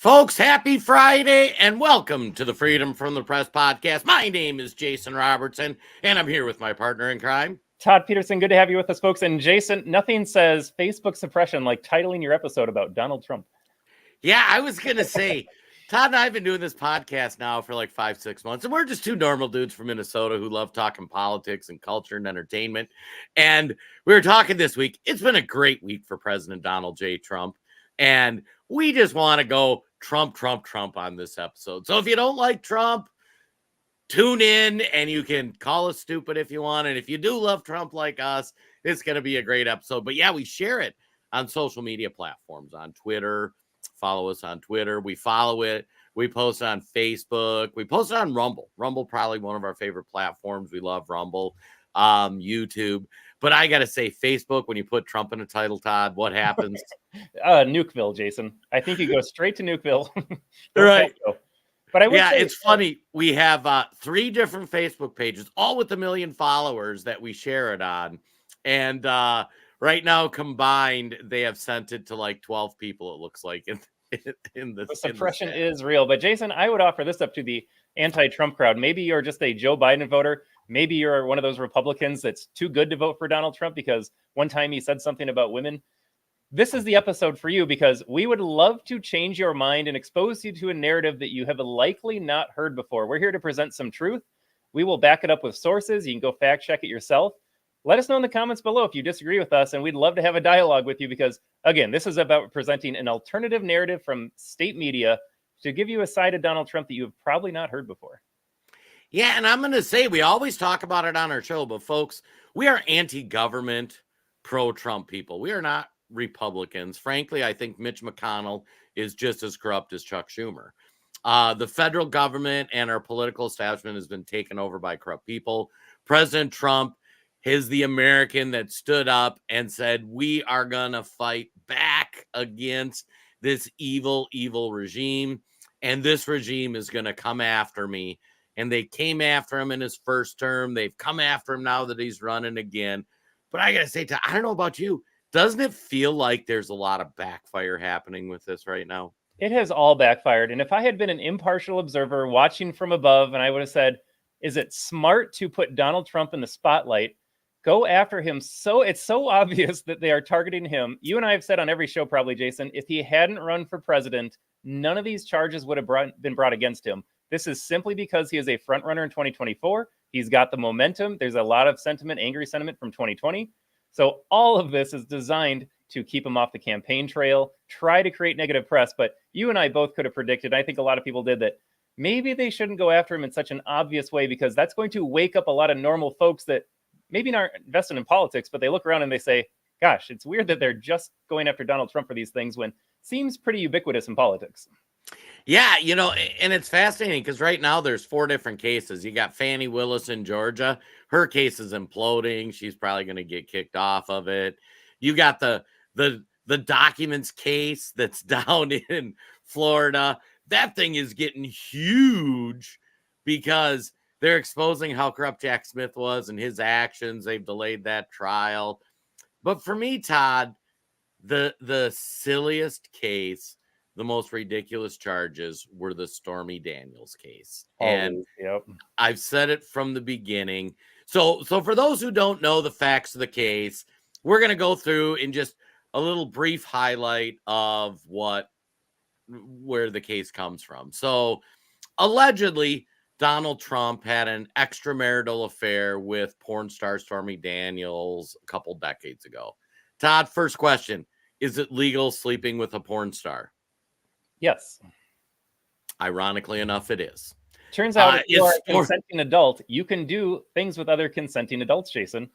Folks, happy Friday and welcome to the Freedom from the Press podcast. My name is Jason Robertson and I'm here with my partner in crime, Todd Peterson. Good to have you with us, folks. And Jason, nothing says Facebook suppression like titling your episode about Donald Trump. Yeah, I was going to say, Todd and I have been doing this podcast now for like 5-6 months, and we're just two normal dudes from Minnesota who love talking politics and culture and entertainment. And we were talking this week. It's been a great week for President Donald J. Trump. And we just want to go Trump on this episode. So if you don't like Trump, tune in and you can call us stupid if you want. And if you do love Trump like us, it's going to be a great episode. But yeah, we share it on social media platforms, on Twitter. Follow us on Twitter. We follow it. We post on Facebook. We post it on Rumble. Rumble, probably one of our favorite platforms. We love Rumble. YouTube. But I got to say, Facebook, when you put Trump in a title, Todd, what happens? Nukeville, Jason. I think you go straight to Nukeville. Right. But I would say, it's funny. We have 3 different Facebook pages, all with 1 million followers that we share it on. And right now, combined, they have sent it to like 12 people, it looks like. The suppression is real. But Jason, I would offer this up to the anti-Trump crowd. Maybe you're just a Joe Biden voter. Maybe you're one of those Republicans that's too good to vote for Donald Trump because one time he said something about women. This is the episode for you because we would love to change your mind and expose you to a narrative that you have likely not heard before. We're here to present some truth. We will back it up with sources. You can go fact check it yourself. Let us know in the comments below if you disagree with us, and we'd love to have a dialogue with you because, again, this is about presenting an alternative narrative from state media to give you a side of Donald Trump that you have probably not heard before. Yeah, and I'm going to say, we always talk about it on our show, but folks, we are anti-government, pro-Trump people. We are not Republicans. Frankly, I think Mitch McConnell is just as corrupt as Chuck Schumer. The federal government and our political establishment has been taken over by corrupt people. President Trump is the American that stood up and said, we are going to fight back against this evil regime, and this regime is going to come after me. And they came after him in his first term. They've come after him now that he's running again. But I got to say, I don't know about you. Doesn't it feel like there's a lot of backfire happening with this right now? It has all backfired. And if I had been an impartial observer watching from above, and I would have said, is it smart to put Donald Trump in the spotlight, go after him? So it's so obvious that they are targeting him. You and I have said on every show, probably, Jason, if he hadn't run for president, none of these charges would have been brought against him. This is simply because he is a front runner in 2024. He's got the momentum. There's a lot of sentiment, angry sentiment from 2020. So all of this is designed to keep him off the campaign trail, try to create negative press. But you and I both could have predicted, I think a lot of people did, that maybe they shouldn't go after him in such an obvious way because that's going to wake up a lot of normal folks that maybe not invested in politics, but they look around and they say, gosh, it's weird that they're just going after Donald Trump for these things when it seems pretty ubiquitous in politics. Yeah, and it's fascinating because right now there's 4 different cases. You got Fannie Willis in Georgia. Her case is imploding. She's probably going to get kicked off of it. You got the documents case that's down in Florida. That thing is getting huge because they're exposing how corrupt Jack Smith was and his actions. They've delayed that trial. But for me, Todd, the silliest case, the most ridiculous charges were the Stormy Daniels case. And yep. I've said it from the beginning. So for those who don't know the facts of the case, we're going to go through in just a little brief highlight of where the case comes from. So allegedly, Donald Trump had an extramarital affair with porn star Stormy Daniels a couple decades ago. Todd, first question, is it legal sleeping with a porn star? Yes. Ironically enough, it is. Turns out if you are a consenting adult, you can do things with other consenting adults, Jason.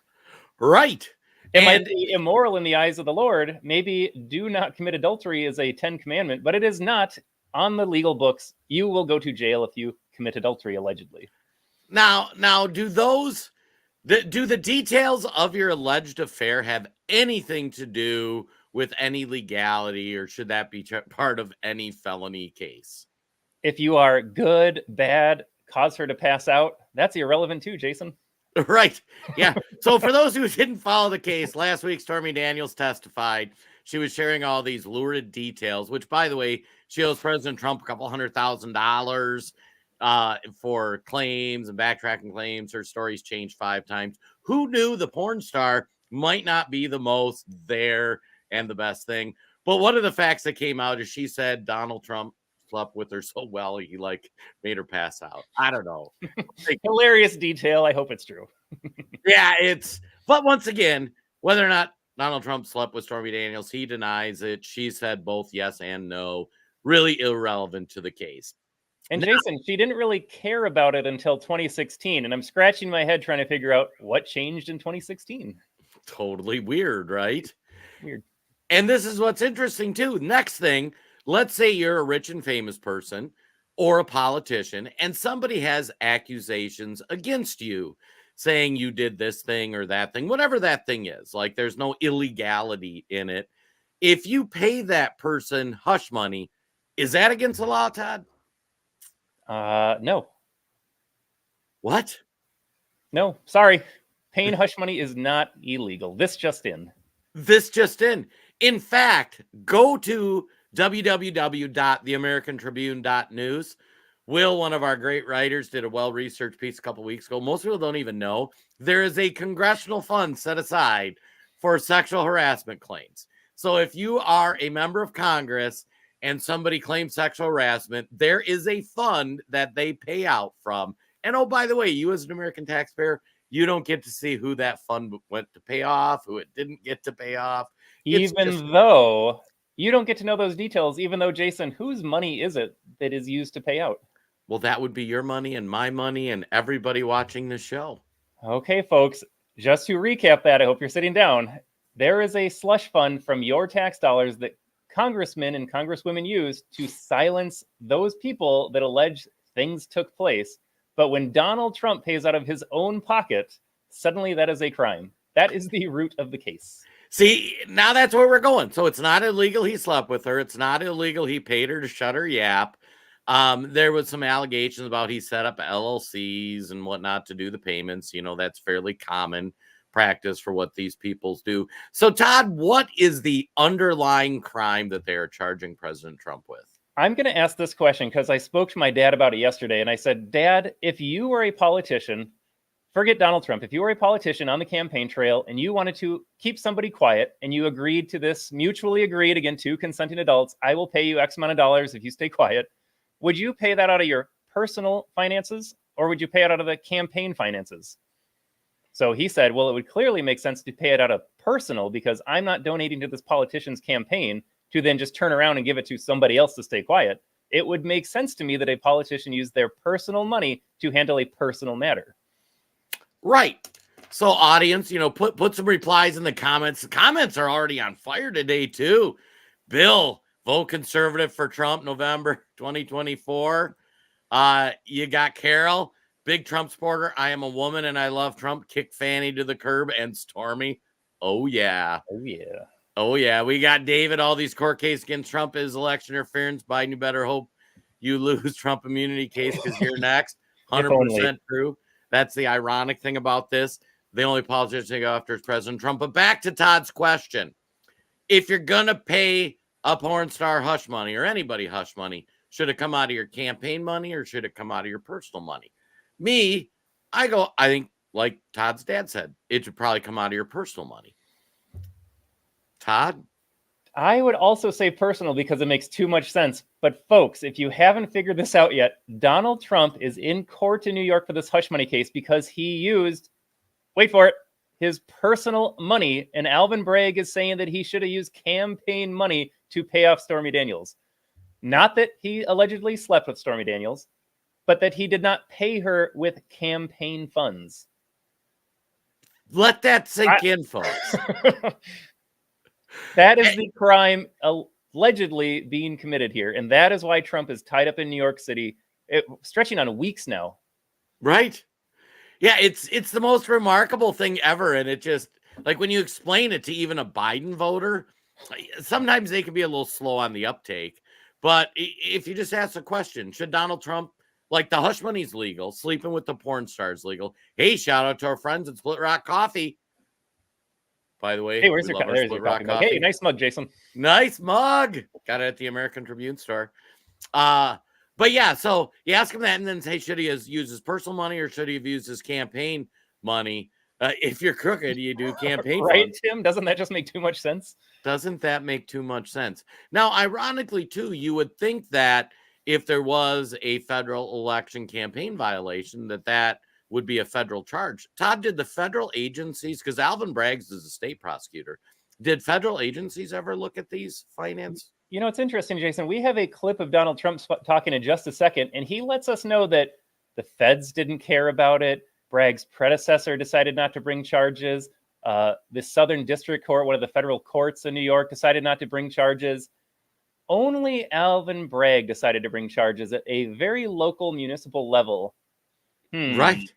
Right. It might be immoral in the eyes of the Lord. Maybe do not commit adultery is a 10 commandment, but it is not on the legal books. You will go to jail if you commit adultery, allegedly. Now, do the details of your alleged affair have anything to do with any legality, or should that be part of any felony case? If you are good, bad, cause her to pass out, that's irrelevant too, Jason. Right. Yeah. So for those who didn't follow the case, last week Stormy Daniels testified. she was sharing all these lurid details, which, by the way, she owes President Trump a couple $100,000 for claims and backtracking claims. Her story's changed 5 times. Who knew the porn star might not be the most there and the best thing? But one of the facts that came out is she said Donald Trump slept with her so well he like made her pass out. I don't know. Hilarious detail. I hope it's true. Yeah, but once again, whether or not Donald Trump slept with Stormy Daniels, he denies it. She said both yes and no. Really irrelevant to the case. And Jason, she didn't really care about it until 2016. And I'm scratching my head trying to figure out what changed in 2016. Totally weird, right? Weird. And this is what's interesting too. Next thing, let's say you're a rich and famous person or a politician and somebody has accusations against you saying you did this thing or that thing, whatever that thing is. Like there's no illegality in it. If you pay that person hush money, is that against the law, Todd? No. What? No, sorry. Paying hush money is not illegal. This just in. In fact, go to www.theamericantribune.news. Will, one of our great writers, did a well-researched piece a couple weeks ago. Most people don't even know there is a congressional fund set aside for sexual harassment claims. So if you are a member of Congress and somebody claims sexual harassment, there is a fund that they pay out from. And oh, by the way, you as an American taxpayer, you don't get to see who that fund went to pay off, who it didn't get to pay off. Even though you don't get to know those details, even though, Jason, whose money is it that is used to pay out? Well, that would be your money and my money and everybody watching the show. Okay, folks, just to recap that, I hope you're sitting down. There is a slush fund from your tax dollars that congressmen and congresswomen use to silence those people that allege things took place. But when Donald Trump pays out of his own pocket, suddenly that is a crime. That is the root of the case. See, now that's where we're going. So it's not illegal he slept with her. It's not illegal he paid her to shut her yap. There was some allegations about he set up LLCs and whatnot to do the payments. You know, that's fairly common practice for what these people do. So, Todd, what is the underlying crime that they are charging President Trump with? I'm going to ask this question because I spoke to my dad about it yesterday, and I said, Dad, if you were a politician, forget Donald Trump, if you were a politician on the campaign trail and you wanted to keep somebody quiet and you agreed to this, mutually agreed, again, 2 consenting adults, I will pay you X amount of dollars if you stay quiet. Would you pay that out of your personal finances or would you pay it out of the campaign finances? So he said, well, it would clearly make sense to pay it out of personal because I'm not donating to this politician's campaign to then just turn around and give it to somebody else to stay quiet. It would make sense to me that a politician use their personal money to handle a personal matter. Right. So audience, you know, put some replies in the comments. The comments are already on fire today too. Bill, vote conservative for Trump, November 2024. You got Carol, big Trump supporter. I am a woman and I love Trump. Kick Fanny to the curb. And Stormy. Oh, yeah. Oh, yeah. Oh, yeah. We got David. All these court cases against Trump is election interference. Biden, you better hope you lose Trump immunity case because you're next. 100% true. That's the ironic thing about this. The only politician to go after is President Trump. But back to Todd's question. If you're going to pay a porn star hush money or anybody hush money, should it come out of your campaign money or should it come out of your personal money? Me, I think like Todd's dad said, it should probably come out of your personal money. Todd? I would also say personal because it makes too much sense. But folks, if you haven't figured this out yet, Donald Trump is in court in New York for this hush money case because he used, wait for it, his personal money. And Alvin Bragg is saying that he should have used campaign money to pay off Stormy Daniels. Not that he allegedly slept with Stormy Daniels, but that he did not pay her with campaign funds. Let that sink in, folks. That is the crime allegedly being committed here. And that is why Trump is tied up in New York City, stretching on weeks now. Right. Yeah, it's the most remarkable thing ever. And it just, like when you explain it to even a Biden voter, sometimes they can be a little slow on the uptake. But if you just ask the question, should Donald Trump, like the hush money's legal, sleeping with the porn star's legal. Hey, shout out to our friends at Split Rock Coffee. by the way. Hey, where's We your love our there's Split your Rock coffee mug? Hey, coffee. nice mug, Jason. Nice mug. Got it at the American Tribune store. But yeah, so you ask him that and then say, should he have used his personal money or should he have used his campaign money? If you're crooked, you do campaign Right, funds. Tim? Doesn't that just make too much sense? Doesn't that make too much sense? Now, ironically, too, you would think that if there was a federal election campaign violation, that would be a federal charge. Todd, did the federal agencies, because Alvin Braggs is a state prosecutor, did federal agencies ever look at these finance? You know, it's interesting, Jason. We have a clip of Donald Trump talking in just a second, and he lets us know that the feds didn't care about it. Bragg's predecessor decided not to bring charges. The Southern District Court, one of the federal courts in New York, decided not to bring charges. Only Alvin Bragg decided to bring charges at a very local municipal level. Right.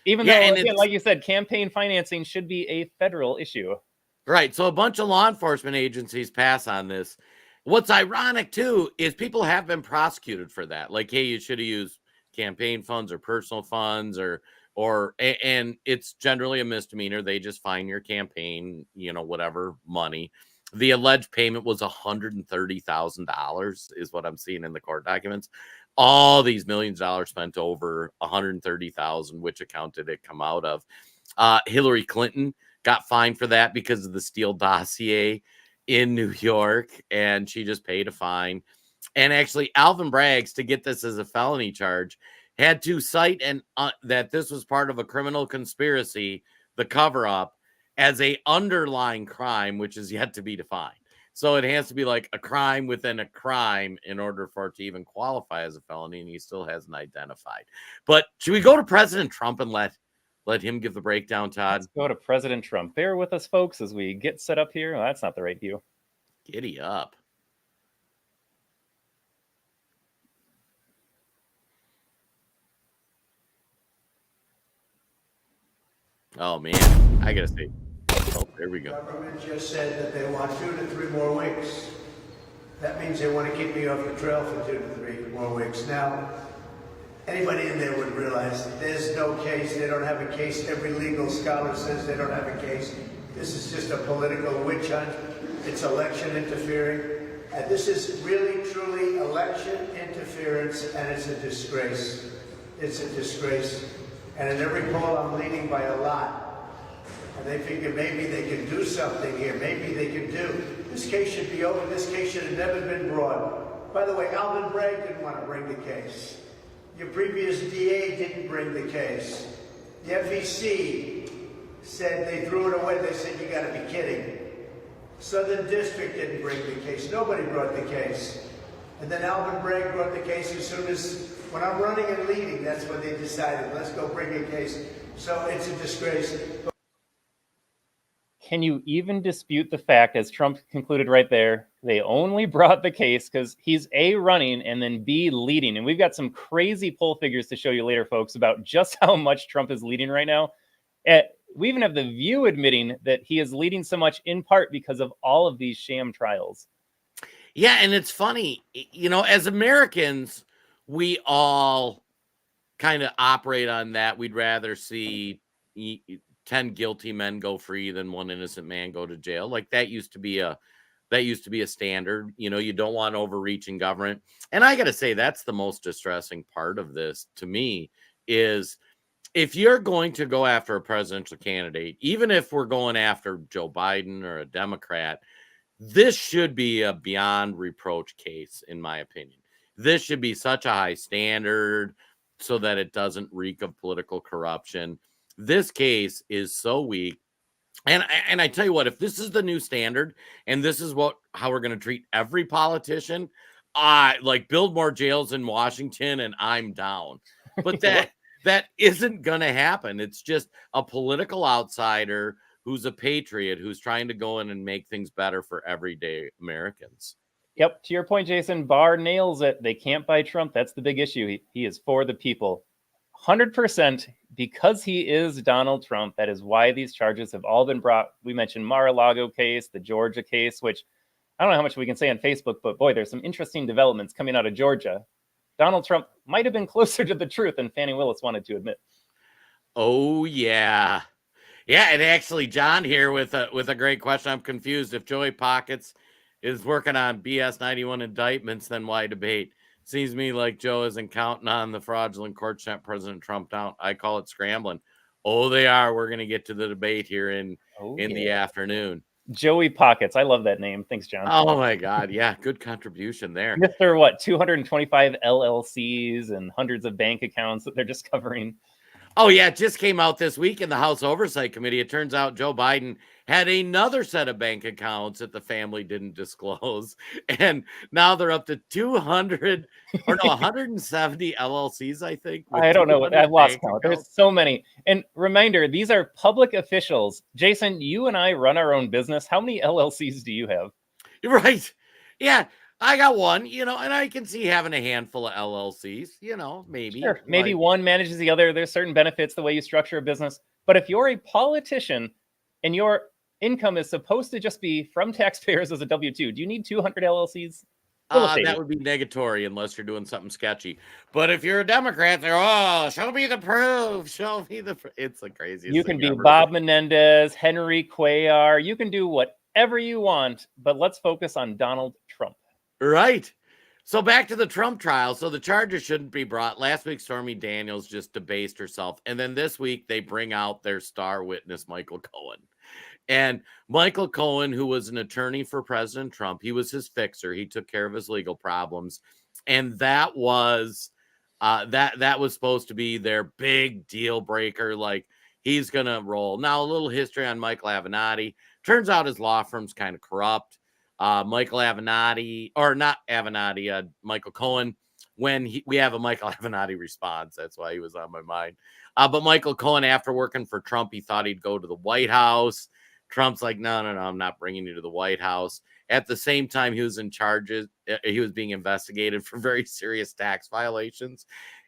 Even though, again, like you said, campaign financing should be a federal issue. Right. So a bunch of law enforcement agencies pass on this. What's ironic, too, is people have been prosecuted for that. Like, hey, you should have used campaign funds or personal funds and it's generally a misdemeanor. They just fine your campaign, whatever money. The alleged payment was $130,000 is what I'm seeing in the court documents. All these millions of dollars spent over $130,000, which account did it come out of? Hillary Clinton got fined for that because of the Steele dossier in New York, and she just paid a fine. And actually, Alvin Braggs, to get this as a felony charge, had to cite that this was part of a criminal conspiracy, the cover-up, as a underlying crime, which is yet to be defined. So it has to be like a crime within a crime in order for it to even qualify as a felony, and he still hasn't identified. But should we go to President Trump and let him give the breakdown, Todd? Let's go to President Trump. Bear with us, folks, as we get set up here. Well, that's not the right view. Giddy up. Oh, man. I got to say. Oh, there we go. The government just said that they want 2 to 3 more weeks. That means they want to keep me off the trail for 2 to 3 more weeks. Now, anybody in there would realize there's no case. They don't have a case. Every legal scholar says they don't have a case. This is just a political witch hunt. It's election interfering. And this is really, truly election interference, and it's a disgrace. It's a disgrace. And in every poll, I'm leading by a lot. And they figure maybe they can do something here. Maybe they can do. This case should be over. This case should have never been brought. By the way, Alvin Bragg didn't want to bring the case. Your previous DA didn't bring the case. The FEC said they threw it away. They said, you got to be kidding. Southern District didn't bring the case. Nobody brought the case. And then Alvin Bragg brought the case as soon as, when I'm running and leading, that's when they decided, let's go bring a case. So it's a disgrace. Can you even dispute the fact, as Trump concluded right there, they only brought the case because he's A, running, and then B, leading. And we've got some crazy poll figures to show you later, folks, about just how much Trump is leading right now. We even have The View admitting that he is leading so much in part because of all of these sham trials. Yeah, and it's funny, as Americans, we all kind of operate on that. We'd rather see 10 guilty men go free than one innocent man go to jail. Like that used to be a standard. You don't want overreaching government. And I got to say, that's the most distressing part of this to me is if you're going to go after a presidential candidate, even if we're going after Joe Biden or a Democrat, this should be a beyond reproach case, in my opinion. This should be such a high standard so that it doesn't reek of political corruption. This case is so weak. And I tell you what, if this is the new standard and this is how we're going to treat every politician, like build more jails in Washington and I'm down. But that isn't going to happen. It's just a political outsider who's a patriot, who's trying to go in and make things better for everyday Americans. Yep. To your point, Jason, Barr nails it. They can't buy Trump. That's the big issue. He is for the people. 100% because he is Donald Trump. That is why these charges have all been brought. We mentioned Mar-a-Lago case, the Georgia case, which I don't know how much we can say on Facebook, but boy, there's some interesting developments coming out of Georgia. Donald Trump might have been closer to the truth than Fani Willis wanted to admit. Oh, yeah. Yeah, and actually, John here with a great question. I'm confused. If Joey Pockets is working on BS 91 indictments, then why debate? Seems to me like Joe isn't counting on the fraudulent court sent President Trump down. I call it scrambling. Oh, they are. We're going to get to the debate here in the afternoon. Joey Pockets. I love that name. Thanks, John. Oh my God. Yeah. Good contribution there. Mr. What? 225 LLCs and hundreds of bank accounts that they're discovering. Oh, yeah. It just came out this week in the House Oversight Committee. It turns out Joe Biden had another set of bank accounts that the family didn't disclose. And now they're up to 200 or no, 170 LLCs, I think. I don't know what I've lost count. There's so many. And reminder, these are public officials. Jason, you and I run our own business. How many LLCs do you have? Right. Yeah. I got one, and I can see having a handful of LLCs, maybe. Sure. Maybe one manages the other. There's certain benefits the way you structure a business. But if you're a politician and your income is supposed to just be from taxpayers as a W-2, do you need 200 LLCs? That would be negatory unless you're doing something sketchy. But if you're a Democrat, they're, show me the proof. Show me the proof. It's the craziest You can be Bob Menendez, Henry Cuellar. You can do whatever you want, but let's focus on Donald Trump. Right. So back to the Trump trial. So the charges shouldn't be brought. Last week, Stormy Daniels just debased herself. And then this week, they bring out their star witness, Michael Cohen. And Michael Cohen, who was an attorney for President Trump, he was his fixer. He took care of his legal problems. And that was that was supposed to be their big deal breaker. Like, he's going to roll. Now, a little history on Michael Avenatti. Turns out his law firm's kind of corrupt. Michael Avenatti, or not Avenatti, Michael Cohen, we have a Michael Avenatti response. That's why he was on my mind. But Michael Cohen, after working for Trump, he thought he'd go to the White House. Trump's like, no, I'm not bringing you to the White House. At the same time, he was in charges. He was being investigated for very serious tax violations.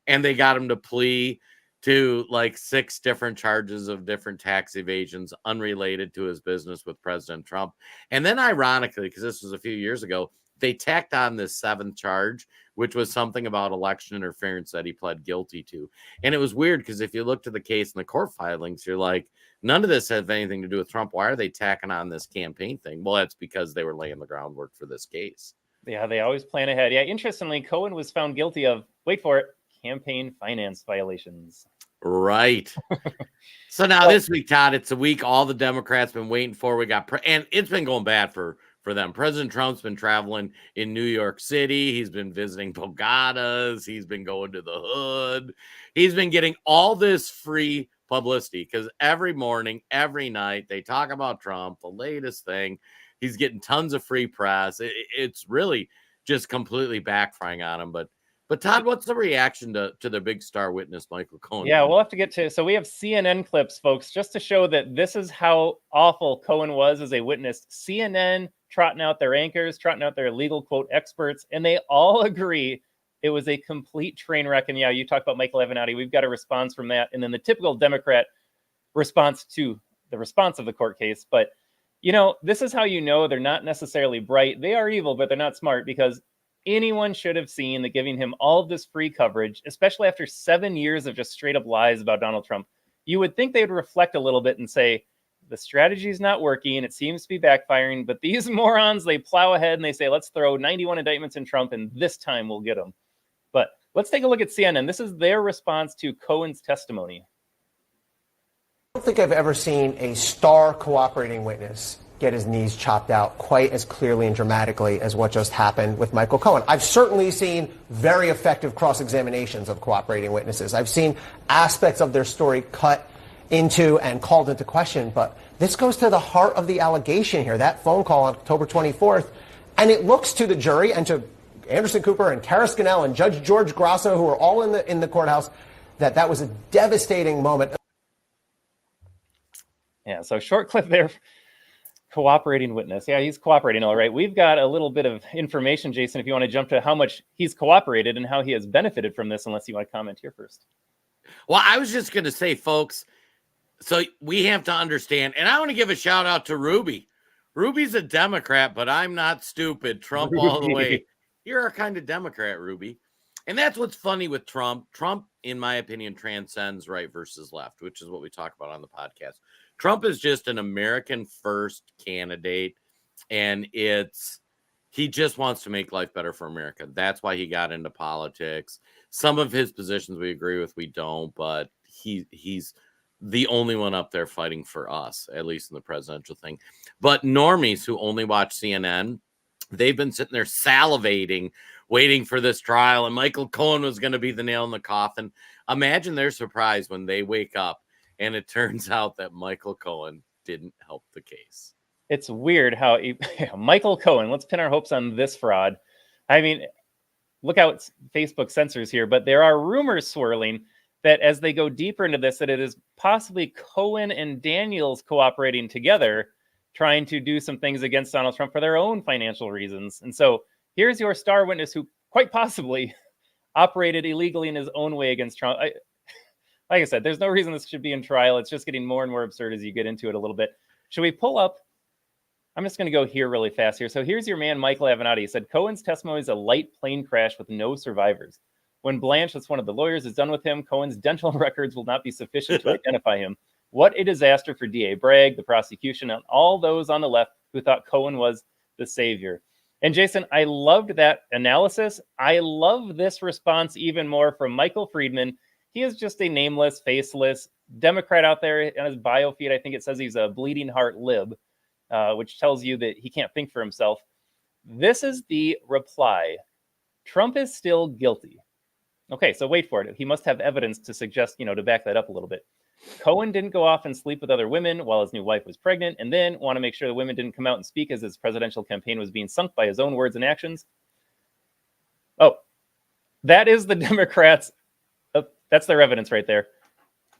And they got him to plea to like 6 different charges of different tax evasions unrelated to his business with President Trump. And then ironically, because this was a few years ago, they tacked on this 7th charge, which was something about election interference that he pled guilty to. And it was weird because if you look to the case in the court filings, you're like, none of this has anything to do with Trump. Why are they tacking on this campaign thing? Well, that's because they were laying the groundwork for this case. Yeah, they always plan ahead. Yeah, interestingly, Cohen was found guilty of, wait for it, campaign finance violations. Right. So now this week, Todd, it's a week all the Democrats been waiting for. We got, and it's been going bad for them. President Trump's been traveling in New York City. He's been visiting Bogatas. He's been going to the hood. He's been getting all this free publicity because every morning, every night, they talk about Trump, the latest thing. He's getting tons of free press. It's really just completely backfiring on him. But Todd, what's the reaction to the big star witness, Michael Cohen? Yeah, we'll have to get to. So we have CNN clips, folks, just to show that this is how awful Cohen was as a witness. CNN trotting out their anchors, trotting out their legal quote experts, and they all agree it was a complete train wreck. And yeah, you talk about Michael Avenatti. We've got a response from that. And then the typical Democrat response to the response of the court case. But, this is how you know they're not necessarily bright. They are evil, but they're not smart because anyone should have seen that giving him all of this free coverage, especially after 7 years of just straight up lies about Donald Trump, you would think they would reflect a little bit and say, the strategy is not working. It seems to be backfiring. But these morons, they plow ahead and they say, let's throw 91 indictments in Trump and this time we'll get him. But let's take a look at CNN. This is their response to Cohen's testimony. I don't think I've ever seen a star cooperating witness get his knees chopped out quite as clearly and dramatically as what just happened with Michael Cohen. I've certainly seen very effective cross-examinations of cooperating witnesses. I've seen aspects of their story cut into and called into question, but this goes to the heart of the allegation here, that phone call on October 24th, and it looks to the jury and to Anderson Cooper and Kara Scannell and Judge George Grasso, who are all in the courthouse, that was a devastating moment. Yeah, so short clip there. Cooperating witness. Yeah, he's cooperating. All right. We've got a little bit of information, Jason, if you want to jump to how much he's cooperated and how he has benefited from this, unless you want to comment here first. Well, I was just going to say, folks, so we have to understand, and I want to give a shout out to Ruby. Ruby's a Democrat, but I'm not stupid. Trump all the way. You're a kind of Democrat, Ruby. And that's what's funny with Trump. Trump, in my opinion, transcends right versus left, which is what we talk about on the podcast. Trump is just an American first candidate, and he just wants to make life better for America. That's why he got into politics. Some of his positions we agree with, we don't, but he's the only one up there fighting for us, at least in the presidential thing. But normies who only watch CNN, they've been sitting there salivating, waiting for this trial, and Michael Cohen was going to be the nail in the coffin. Imagine their surprise when they wake up and it turns out that Michael Cohen didn't help the case. It's weird how Michael Cohen, let's pin our hopes on this fraud. I mean, look out, Facebook censors here, but there are rumors swirling that as they go deeper into this, that it is possibly Cohen and Daniels cooperating together, trying to do some things against Donald Trump for their own financial reasons. And so here's your star witness who quite possibly operated illegally in his own way against Trump. Like I said, there's no reason this should be in trial. It's just getting more and more absurd as you get into it a little bit. Should we pull up? I'm just going to go here really fast here. So here's your man, Michael Avenatti. He said, Cohen's testimony is a light plane crash with no survivors. When Blanche, that's one of the lawyers, is done with him, Cohen's dental records will not be sufficient to identify him. What a disaster for DA Bragg, the prosecution, and all those on the left who thought Cohen was the savior. And Jason, I loved that analysis. I love this response even more from Michael Friedman. He is just a nameless, faceless Democrat out there. On his bio feed, I think it says he's a bleeding heart lib, which tells you that he can't think for himself. This is the reply. Trump is still guilty. Okay, so wait for it. He must have evidence to suggest, to back that up a little bit. Cohen didn't go off and sleep with other women while his new wife was pregnant, and then want to make sure the women didn't come out and speak as his presidential campaign was being sunk by his own words and actions. Oh, that is the Democrats. That's their evidence right there.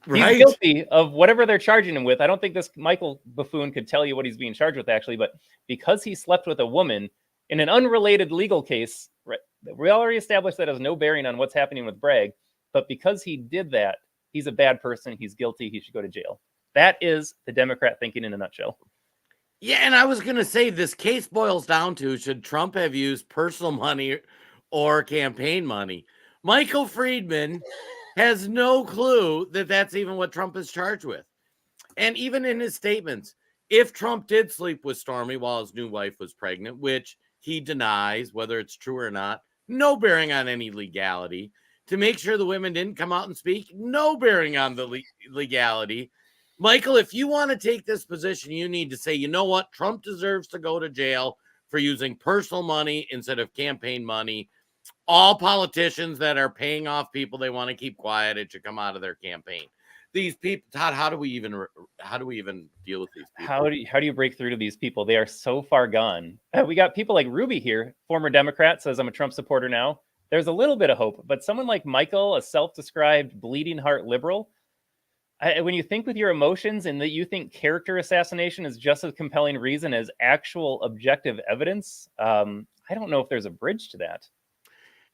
Right. He's guilty of whatever they're charging him with. I don't think this Michael buffoon could tell you what he's being charged with, actually, but because he slept with a woman in an unrelated legal case, right, we already established that has no bearing on what's happening with Bragg, but because he did that, he's a bad person, he's guilty, he should go to jail. That is the Democrat thinking in a nutshell. Yeah, and I was going to say, this case boils down to, should Trump have used personal money or campaign money? Michael Friedman has no clue that that's even what Trump is charged with. And even in his statements, if Trump did sleep with Stormy while his new wife was pregnant, which he denies, whether it's true or not, no bearing on any legality. To make sure the women didn't come out and speak, no bearing on the legality. Michael, if you want to take this position, you need to say, you know what? Trump deserves to go to jail for using personal money instead of campaign money. All politicians that are paying off people they want to keep quiet, it should come out of their campaign. These people, Todd, how do we even deal with these people? How do you break through to these people? They are so far gone. We got people like Ruby here, former Democrat, says I'm a Trump supporter now. There's a little bit of hope, but someone like Michael, a self-described bleeding heart liberal, when you think with your emotions and that you think character assassination is just as compelling reason as actual objective evidence, I don't know if there's a bridge to that.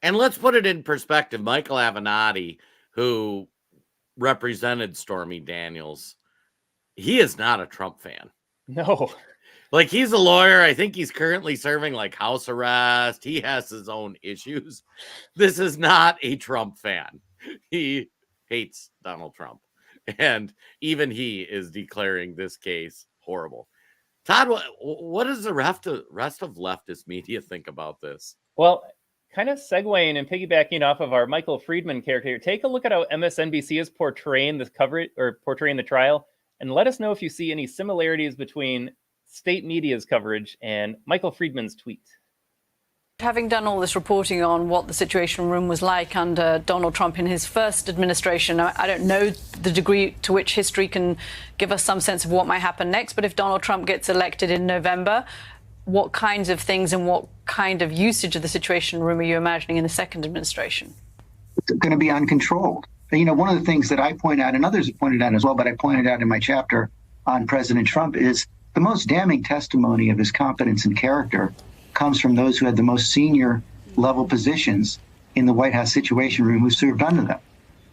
And let's put it in perspective. Michael Avenatti, who represented Stormy Daniels, he is not a Trump fan. No. Like, he's a lawyer. I think he's currently serving like house arrest. He has his own issues. This is not a Trump fan. He hates Donald Trump. And even he is declaring this case horrible. Todd, what does the rest of leftist media think about this? Well, kind of segueing and piggybacking off of our Michael Friedman character, take a look at how MSNBC is portraying this coverage or portraying the trial, and let us know if you see any similarities between state media's coverage and Michael Friedman's tweet. Having done all this reporting on what the Situation Room was like under Donald Trump in his first administration, I don't know the degree to which history can give us some sense of what might happen next, but if Donald Trump gets elected in November, what kinds of things and what kind of usage of the Situation Room are you imagining in the second administration? It's going to be uncontrolled. One of the things that I point out, and others have pointed out as well, but I pointed out in my chapter on President Trump, is the most damning testimony of his competence and character comes from those who had the most senior level positions in the White House Situation Room who served under them.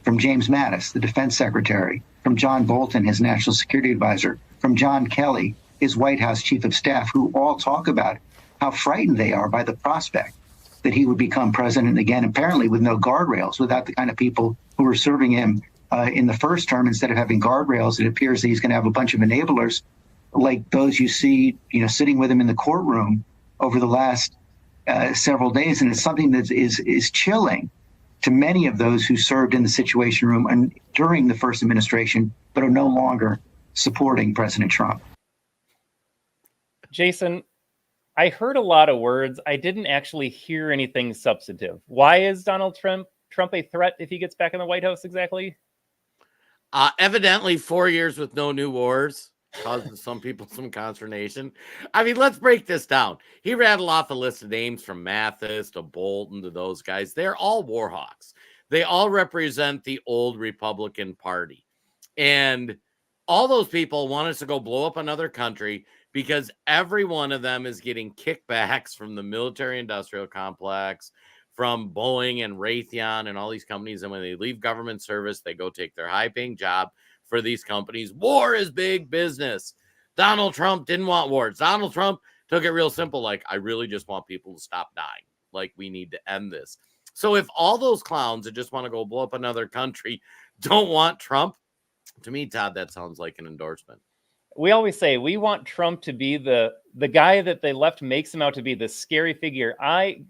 From James Mattis, the defense secretary, from John Bolton, his national security advisor, from John Kelly, his White House chief of staff, who all talk about how frightened they are by the prospect that he would become president again, apparently with no guardrails, without the kind of people who were serving him in the first term. Instead of having guardrails, it appears that he's going to have a bunch of enablers like those you see, sitting with him in the courtroom over the last several days. And it's something that is chilling to many of those who served in the Situation Room and during the first administration, but are no longer supporting President Trump. Jason, I heard a lot of words. I didn't actually hear anything substantive. Why is Donald Trump a threat if he gets back in the White House exactly? Evidently 4 years with no new wars causes some people some consternation. I mean, let's break this down. He rattled off a list of names from Mathis to Bolton to those guys. They're all war hawks. They all represent the old Republican Party. And all those people want us to go blow up another country because every one of them is getting kickbacks from the military-industrial complex, from Boeing and Raytheon and all these companies. And when they leave government service, they go take their high-paying job for these companies. War is big business. Donald Trump didn't want wars. Donald Trump took it real simple. Like, I really just want people to stop dying. Like, we need to end this. So if all those clowns that just want to go blow up another country don't want Trump, to me, Todd, that sounds like an endorsement. We always say we want Trump to be the guy that the left makes him out to be, this scary figure. I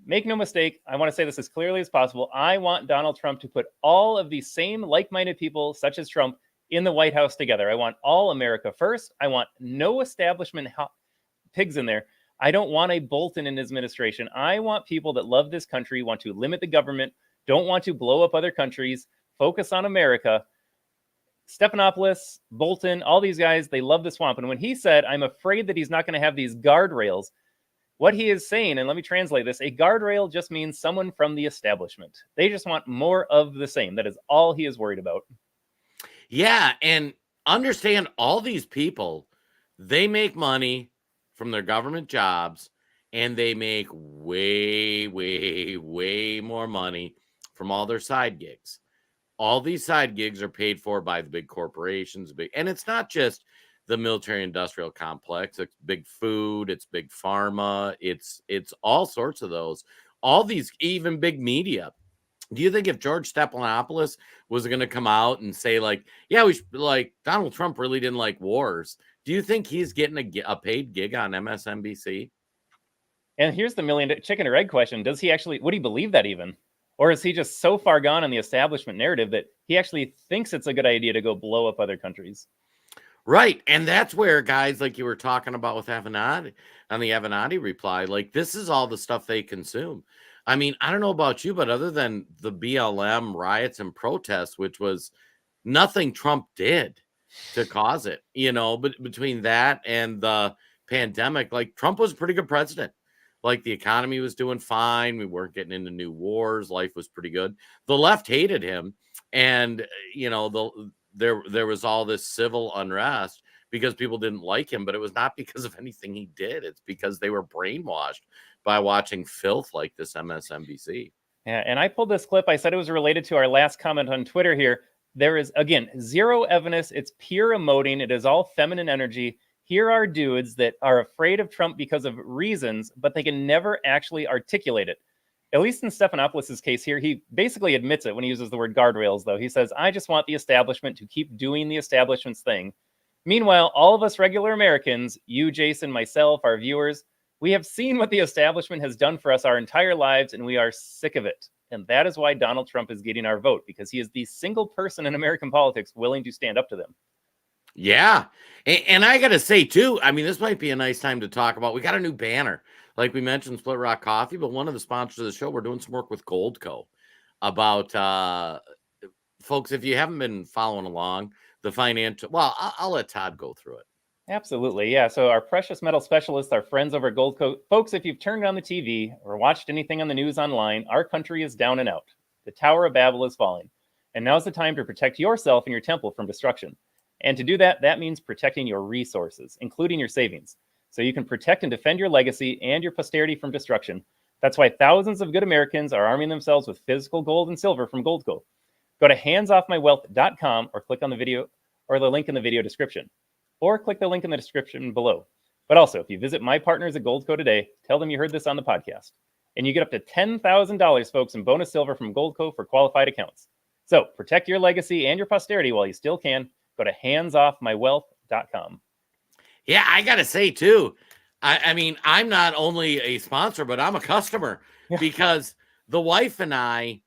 make no mistake, I want to say this as clearly as possible. I want Donald Trump to put all of these same like-minded people, such as Trump, in the White House together. I want all America first. I want no establishment pigs in there. I don't want a Bolton in his administration. I want people that love this country, want to limit the government, don't want to blow up other countries, focus on America. Stephanopoulos, Bolton, all these guys, they love the swamp. And when he said, I'm afraid that he's not going to have these guardrails, what he is saying, and let me translate this, a guardrail just means someone from the establishment. They just want more of the same. That is all he is worried about. Yeah, and understand all these people, they make money from their government jobs, and they make way, way, way more money from all their side gigs. All these side gigs are paid for by the big corporations, and it's not just the military industrial complex. It's big food, it's big pharma, it's all sorts of those. All these, even big media. Do you think if George Stephanopoulos was going to come out and say, like, yeah, we should, like, Donald Trump really didn't like wars, do you think he's getting a paid gig on MSNBC? And here's the million chicken or egg question. Does he actually, would he believe that even? Or is he just so far gone on the establishment narrative that he actually thinks it's a good idea to go blow up other countries? Right. And that's where guys like you were talking about with Avenatti on the Avenatti reply, like, this is all the stuff they consume. I mean, I don't know about you, but other than the BLM riots and protests, which was nothing Trump did to cause it, but between that and the pandemic, like, Trump was a pretty good president. Like, the economy was doing fine. We weren't getting into new wars. Life was pretty good. The left hated him. And, there was all this civil unrest because people didn't like him, but it was not because of anything he did. It's because they were brainwashed by watching filth like this MSNBC. Yeah, and I pulled this clip. I said it was related to our last comment on Twitter here. There is, again, zero evidence. It's pure emoting. It is all feminine energy. Here are dudes that are afraid of Trump because of reasons, but they can never actually articulate it. At least in Stephanopoulos' case here, he basically admits it when he uses the word guardrails, though. He says, I just want the establishment to keep doing the establishment's thing. Meanwhile, all of us regular Americans, you, Jason, myself, our viewers, we have seen what the establishment has done for us our entire lives, and we are sick of it. And that is why Donald Trump is getting our vote, because he is the single person in American politics willing to stand up to them. Yeah. And I got to say, too, I mean, this might be a nice time to talk about, we got a new banner. Like we mentioned, Split Rock Coffee, but one of the sponsors of the show, we're doing some work with Goldco about, folks, if you haven't been following along, the financial, well, I'll let Todd go through it. Absolutely. Yeah. So our precious metal specialists, our friends over at Goldco. Folks, if you've turned on the TV or watched anything on the news online, our country is down and out. The Tower of Babel is falling. And now's the time to protect yourself and your temple from destruction. And to do that, that means protecting your resources, including your savings, so you can protect and defend your legacy and your posterity from destruction. That's why thousands of good Americans are arming themselves with physical gold and silver from Goldco. Go to handsoffmywealth.com or click on the video or the link in the video description, or click the link in the description below. But also, if you visit my partners at Goldco today, tell them you heard this on the podcast. And you get up to $10,000, folks, in bonus silver from Goldco for qualified accounts. So protect your legacy and your posterity while you still can. Go to handsoffmywealth.com. Yeah, I got to say, too, I mean, I'm not only a sponsor, but I'm a customer because the wife and I,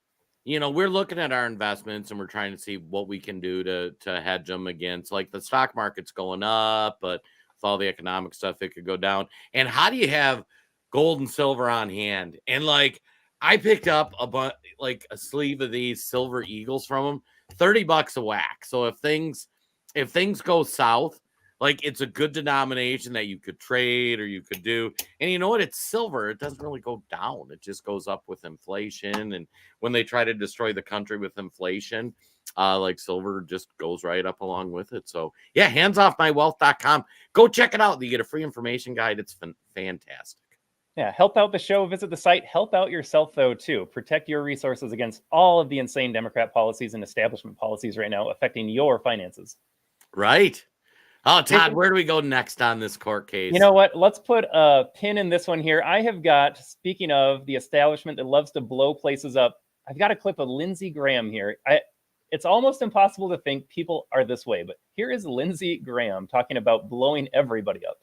you know, we're looking at our investments and we're trying to see what we can do to hedge them against, like, the stock market's going up, but with all the economic stuff, it could go down. And how do you have gold and silver on hand? And like, I picked up a sleeve of these silver eagles from them, $30 a whack. So if things go south, like, it's a good denomination that you could trade or you could do. And you know what? It's silver. It doesn't really go down. It just goes up with inflation. And when they try to destroy the country with inflation, like, silver just goes right up along with it. So yeah, handsoffmywealth.com. Go check it out. You get a free information guide. It's fantastic. Yeah, help out the show. Visit the site. Help out yourself, though, too. Protect your resources against all of the insane Democrat policies and establishment policies right now affecting your finances. Right. Oh, Todd, where do we go next on this court case? You know what? Let's put a pin in this one here. I have got, speaking of the establishment that loves to blow places up, I've got a clip of Lindsey Graham here. It's almost impossible to think people are this way, but here is Lindsey Graham talking about blowing everybody up.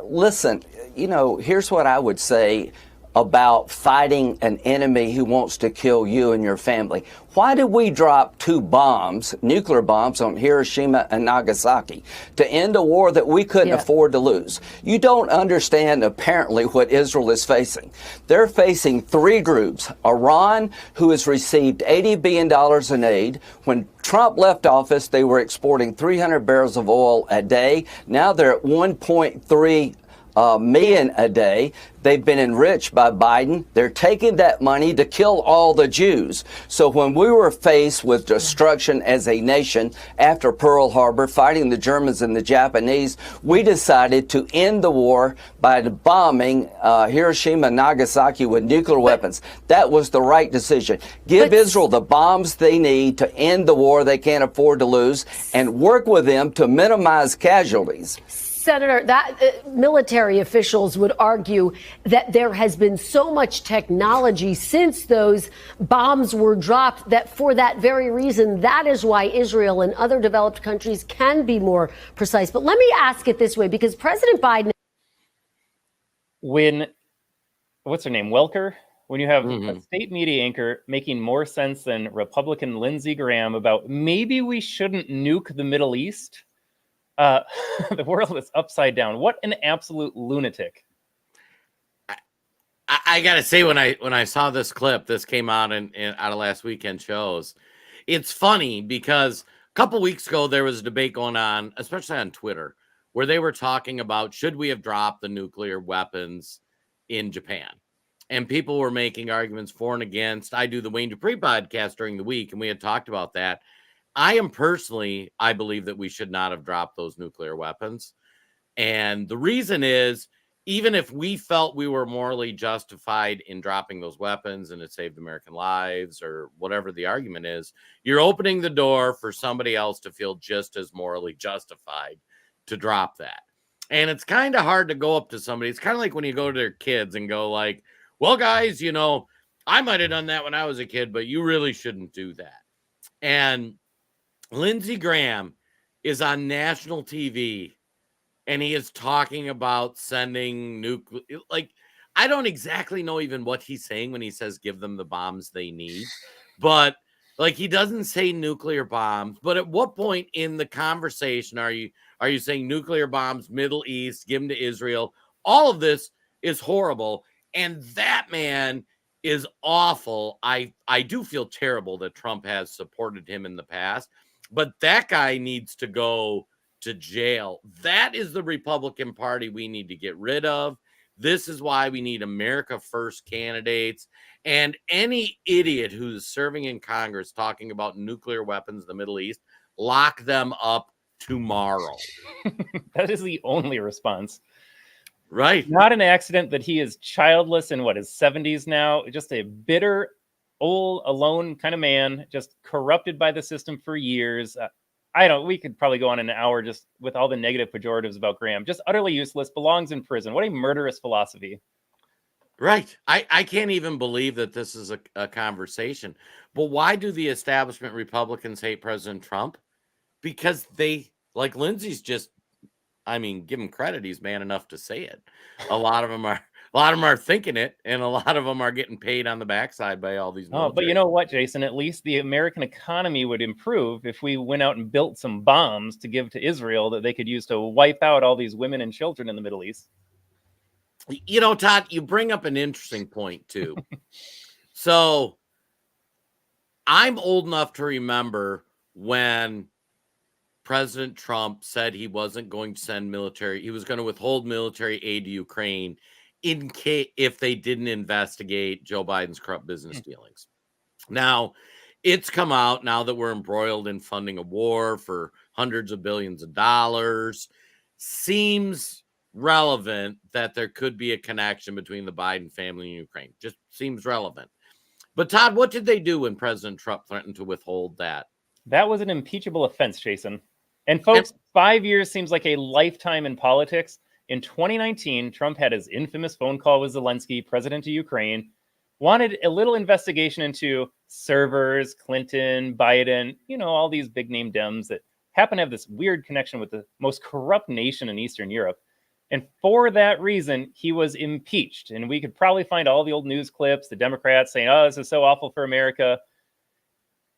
Listen, you know, here's what I would say about fighting an enemy who wants to kill you and your family. Why did we drop 2 bombs, nuclear bombs, on Hiroshima and Nagasaki to end a war that we couldn't afford to lose? You don't understand, apparently, what Israel is facing. They're facing 3 groups. Iran, who has received $80 billion in aid. When Trump left office, they were exporting 300 barrels of oil a day. Now they're at 1.3 million a day. They've been enriched by Biden. They're taking that money to kill all the Jews. So when we were faced with destruction as a nation after Pearl Harbor, fighting the Germans and the Japanese, we decided to end the war by bombing Hiroshima and Nagasaki with nuclear weapons. That was the right decision. Give Israel the bombs they need to end the war they can't afford to lose and work with them to minimize casualties. Senator, military officials would argue that there has been so much technology since those bombs were dropped that for that very reason, that is why Israel and other developed countries can be more precise. But let me ask it this way, because President Biden... What's her name, Welker? When you have a state media anchor making more sense than Republican Lindsey Graham about maybe we shouldn't nuke the Middle East... the world is upside down. What an absolute lunatic. I gotta say, when I saw this clip, this came out out of last weekend shows. It's funny because a couple weeks ago there was a debate going on, especially on Twitter, where they were talking about should we have dropped the nuclear weapons in Japan, and people were making arguments for and against. I do the Wayne Dupree podcast during the week, and we had talked about that. I believe that we should not have dropped those nuclear weapons. And the reason is, even if we felt we were morally justified in dropping those weapons and it saved American lives or whatever the argument is, you're opening the door for somebody else to feel just as morally justified to drop that. And it's kind of hard to go up to somebody. It's kind of like when you go to their kids and go like, well, guys, you know, I might have done that when I was a kid, but you really shouldn't do that. And Lindsey Graham is on national TV and he is talking about sending nuclear. Like, I don't exactly know even what he's saying when he says give them the bombs they need, but like, he doesn't say nuclear bombs. But at what point in the conversation are you saying nuclear bombs, Middle East, give them to Israel? All of this is horrible. And that man is awful. I do feel terrible that Trump has supported him in the past. But that guy needs to go to jail. That is the Republican Party we need to get rid of. This is why we need America First candidates. And any idiot who's serving in Congress talking about nuclear weapons in the Middle East, lock them up tomorrow. That is the only response. Right. Not an accident that he is childless in his 70s now. Just a bitter, old, alone kind of man, just corrupted by the system for years. we could probably go on an hour just with all the negative pejoratives about Graham. Just utterly useless, belongs in prison. What a murderous philosophy. Right. I can't even believe that this is a conversation. But why do the establishment Republicans hate President Trump? Because they, like Lindsay's just, I mean, give him credit. He's man enough to say it. A lot of them are thinking it, and a lot of them are getting paid on the backside by all these. Oh, but you know what, Jason? At least the American economy would improve if we went out and built some bombs to give to Israel that they could use to wipe out all these women and children in the Middle East. You know, Todd, you bring up an interesting point too. So I'm old enough to remember when President Trump said he wasn't going to send military, he was going to withhold military aid to Ukraine in case if they didn't investigate Joe Biden's corrupt business dealings. Now, it's come out now that we're embroiled in funding a war for hundreds of billions of dollars. Seems relevant that there could be a connection between the Biden family and Ukraine. Just seems relevant. But Todd, what did they do when President Trump threatened to withhold that? That was an impeachable offense, Jason. And folks, 5 years seems like a lifetime in politics. In 2019, Trump had his infamous phone call with Zelensky, president of Ukraine, wanted a little investigation into servers, Clinton, Biden, all these big name Dems that happen to have this weird connection with the most corrupt nation in Eastern Europe. And for that reason, he was impeached. And we could probably find all the old news clips, the Democrats saying, oh, this is so awful for America.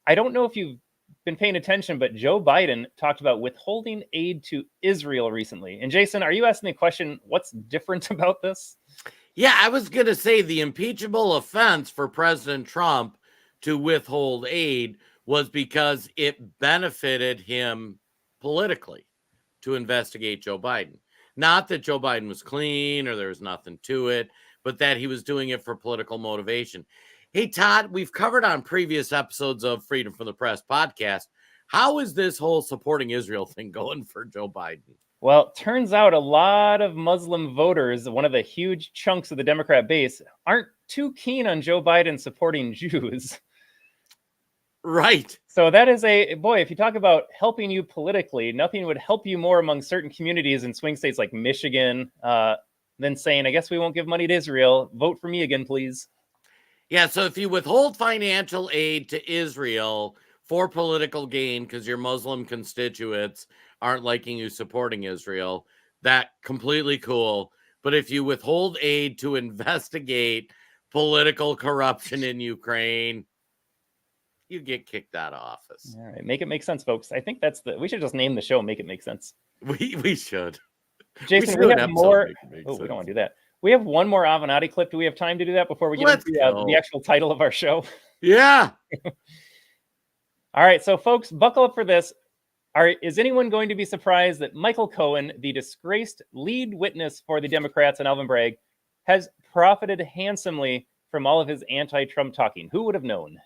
I don't know if you've been paying attention, but Joe Biden talked about withholding aid to Israel recently. And Jason, are you asking the question, what's different about this? Yeah, I was going to say the impeachable offense for President Trump to withhold aid was because it benefited him politically to investigate Joe Biden. Not that Joe Biden was clean or there was nothing to it, but that he was doing it for political motivation. Hey, Todd, we've covered on previous episodes of Freedom from the Press podcast. How is this whole supporting Israel thing going for Joe Biden? Well, it turns out a lot of Muslim voters, one of the huge chunks of the Democrat base, aren't too keen on Joe Biden supporting Jews. Right. So that is if you talk about helping you politically, nothing would help you more among certain communities in swing states like Michigan than saying, I guess we won't give money to Israel. Vote for me again, please. Yeah, so if you withhold financial aid to Israel for political gain because your Muslim constituents aren't liking you supporting Israel, that completely cool. But if you withhold aid to investigate political corruption in Ukraine, you get kicked out of office. All right, make it make sense, folks. I think we should just name the show Make It Make Sense. We should. Jason, we have more. Oh, we don't want to do that. We have one more Avenatti clip. Do we have time to do that before we get into the actual title of our show? Yeah. All right, so folks, buckle up for this. Is anyone going to be surprised that Michael Cohen, the disgraced lead witness for the Democrats and Alvin Bragg, has profited handsomely from all of his anti-Trump talking? Who would have known?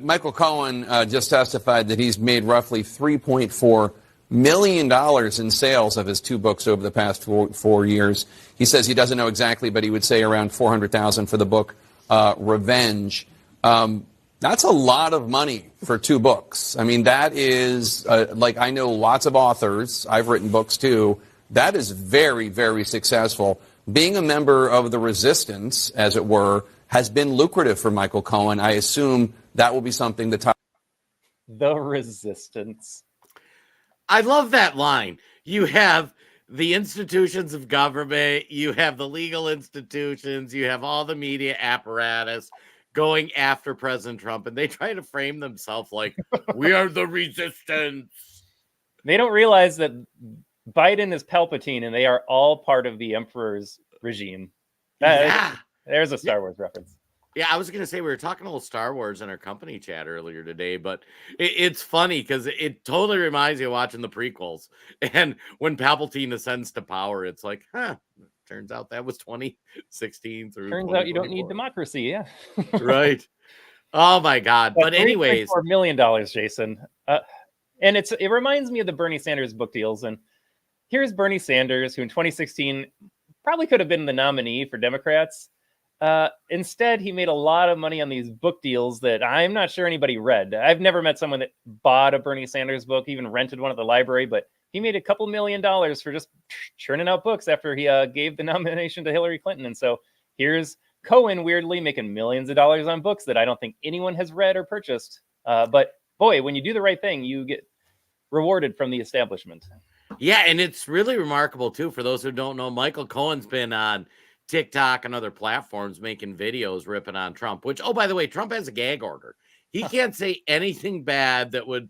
Michael Cohen just testified that he's made roughly $3.4 million in sales of his two books over the past 4 years. He says he doesn't know exactly, but he would say around $400,000 for the book Revenge. That's a lot of money for two books. I mean, that is I know lots of authors. I've written books too. That is very, very successful. Being a member of the resistance, as it were, has been lucrative for Michael Cohen. I assume that will be something that the resistance. I love that line. You have the institutions of government, you have the legal institutions, you have all the media apparatus going after President Trump, and they try to frame themselves like, we are the resistance. They don't realize that Biden is Palpatine, and they are all part of the Emperor's regime. There's a Star Wars reference. Yeah, I was going to say we were talking a little Star Wars in our company chat earlier today, but it's funny because it totally reminds me of watching the prequels. And when Palpatine ascends to power, it's like, turns out that was 2016 through. Turns out you don't need democracy, yeah. Right. Oh my God. But anyways, $4 million, Jason. And it reminds me of the Bernie Sanders book deals. And here's Bernie Sanders, who in 2016 probably could have been the nominee for Democrats. Instead, he made a lot of money on these book deals that I'm not sure anybody read. I've never met someone that bought a Bernie Sanders book, even rented one at the library, but he made a couple $1 million for just churning out books after he gave the nomination to Hillary Clinton. And so here's Cohen weirdly making millions of dollars on books that I don't think anyone has read or purchased. But boy, when you do the right thing, you get rewarded from the establishment. Yeah, and it's really remarkable, too, for those who don't know, Michael Cohen's been on TikTok and other platforms making videos ripping on Trump, which, oh, by the way, Trump has a gag order. He can't say anything bad that would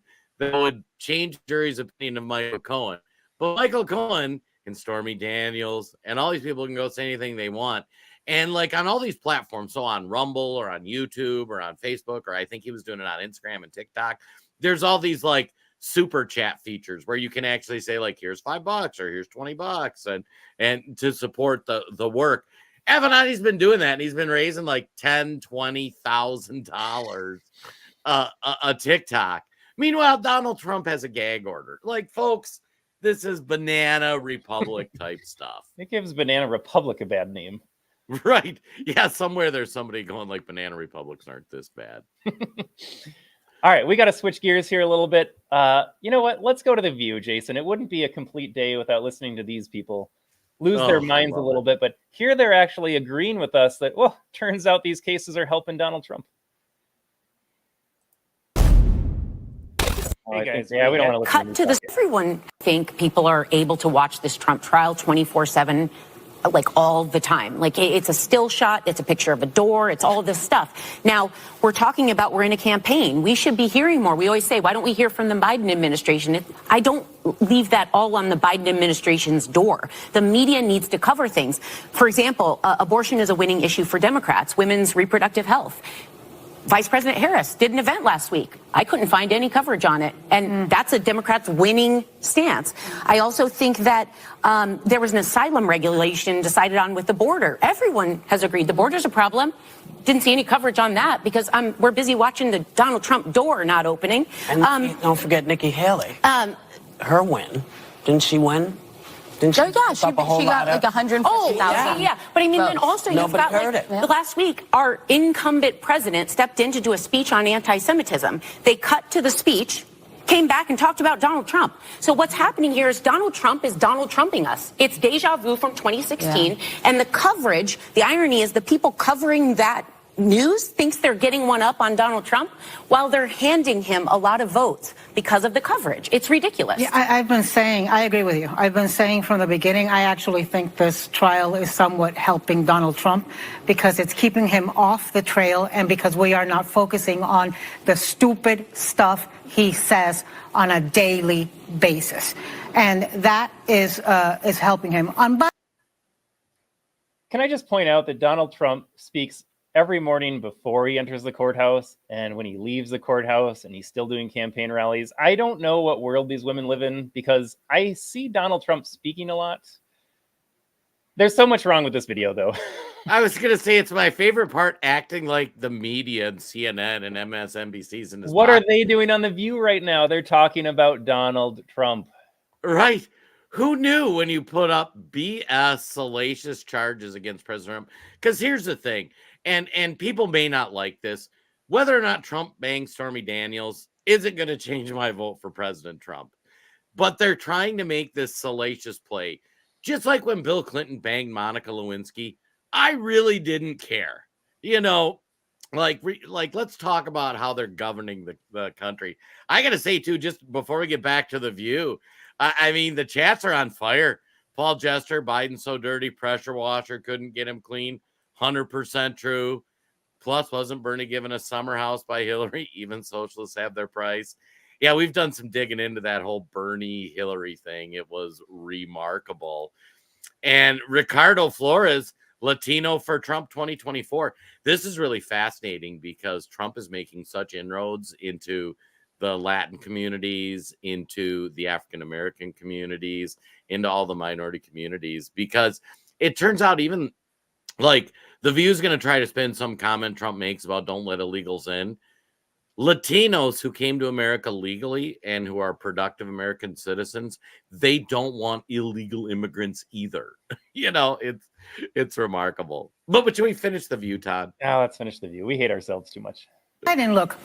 change jury's opinion of Michael Cohen. But Michael Cohen and Stormy Daniels and all these people can go say anything they want. And like on all these platforms, so on Rumble or on YouTube or on Facebook, or I think he was doing it on Instagram and TikTok, there's all these like super chat features where you can actually say like, here's $5 or here's $20 and to support the work. Avenatti's been doing that, and he's been raising like $10,000-$20,000 a TikTok. Meanwhile, Donald Trump has a gag order. Like, folks, this is Banana Republic type stuff. It gives Banana Republic a bad name. Right. Yeah, somewhere there's somebody going like Banana Republics aren't this bad. All right, we got to switch gears here a little bit. You know what? Let's go to The View, Jason. It wouldn't be a complete day without listening to these people lose their minds a little bit. But here they're actually agreeing with us that, well, turns out these cases are helping Donald Trump. Hey guys, yeah, we don't want to cut to this. Everyone think people are able to watch this Trump trial 24/7. Like all the time. Like it's a still shot, it's a picture of a door, it's all of this stuff. Now, we're talking about we're in a campaign. We should be hearing more. We always say, why don't we hear from the Biden administration? I don't leave that all on the Biden administration's door. The media needs to cover things. For example, abortion is a winning issue for Democrats, women's reproductive health. Vice President Harris did an event last week. I couldn't find any coverage on it. And that's a Democrat's winning stance. I also think that there was an asylum regulation decided on with the border. Everyone has agreed the border's a problem. Didn't see any coverage on that because we're busy watching the Donald Trump door not opening. And don't forget Nikki Haley. Her win. Didn't she win? She got like 150,000. Oh, yeah. But I mean, then also you've got like last week, our incumbent president stepped in to do a speech on anti-Semitism. They cut to the speech, came back and talked about Donald Trump. So what's happening here is Donald Trump is Donald Trumping us. It's deja vu from 2016. And the coverage, the irony is the people covering that news thinks they're getting one up on Donald Trump while they're handing him a lot of votes because of the coverage. It's ridiculous. Yeah, I've been saying, I agree with you. I've been saying from the beginning, I actually think this trial is somewhat helping Donald Trump because it's keeping him off the trail and because we are not focusing on the stupid stuff he says on a daily basis. And that is helping him. Can I just point out that Donald Trump speaks every morning before he enters the courthouse and when he leaves the courthouse, and he's still doing campaign rallies. I don't know what world these women live in because I see Donald Trump speaking a lot. There's so much wrong with this video, though. I was going to say it's my favorite part, acting like the media and CNN and MSNBC's in this. What are they doing on The View right now? They're talking about Donald Trump. Right. Who knew when you put up BS salacious charges against President Trump? Because here's the thing. And people may not like this. Whether or not Trump bangs Stormy Daniels isn't going to change my vote for President Trump. But they're trying to make this salacious play. Just like when Bill Clinton banged Monica Lewinsky, I really didn't care. You know, like let's talk about how they're governing the country. I got to say, too, just before we get back to The View, I mean, the chats are on fire. Paul Jester, Biden so dirty, pressure washer, couldn't get him clean. 100% true. Plus, wasn't Bernie given a summer house by Hillary? Even socialists have their price. Yeah, we've done some digging into that whole Bernie Hillary thing. It was remarkable. And Ricardo Flores, Latino for Trump 2024. This is really fascinating because Trump is making such inroads into the Latin communities, into the African-American communities, into all the minority communities, because it turns out even like The View is going to try to spin some comment Trump makes about don't let illegals in. Latinos who came to America legally and who are productive American citizens, they don't want illegal immigrants either. It's remarkable. But should we finish the View, Todd? Now let's finish the View. We hate ourselves too much. I didn't look.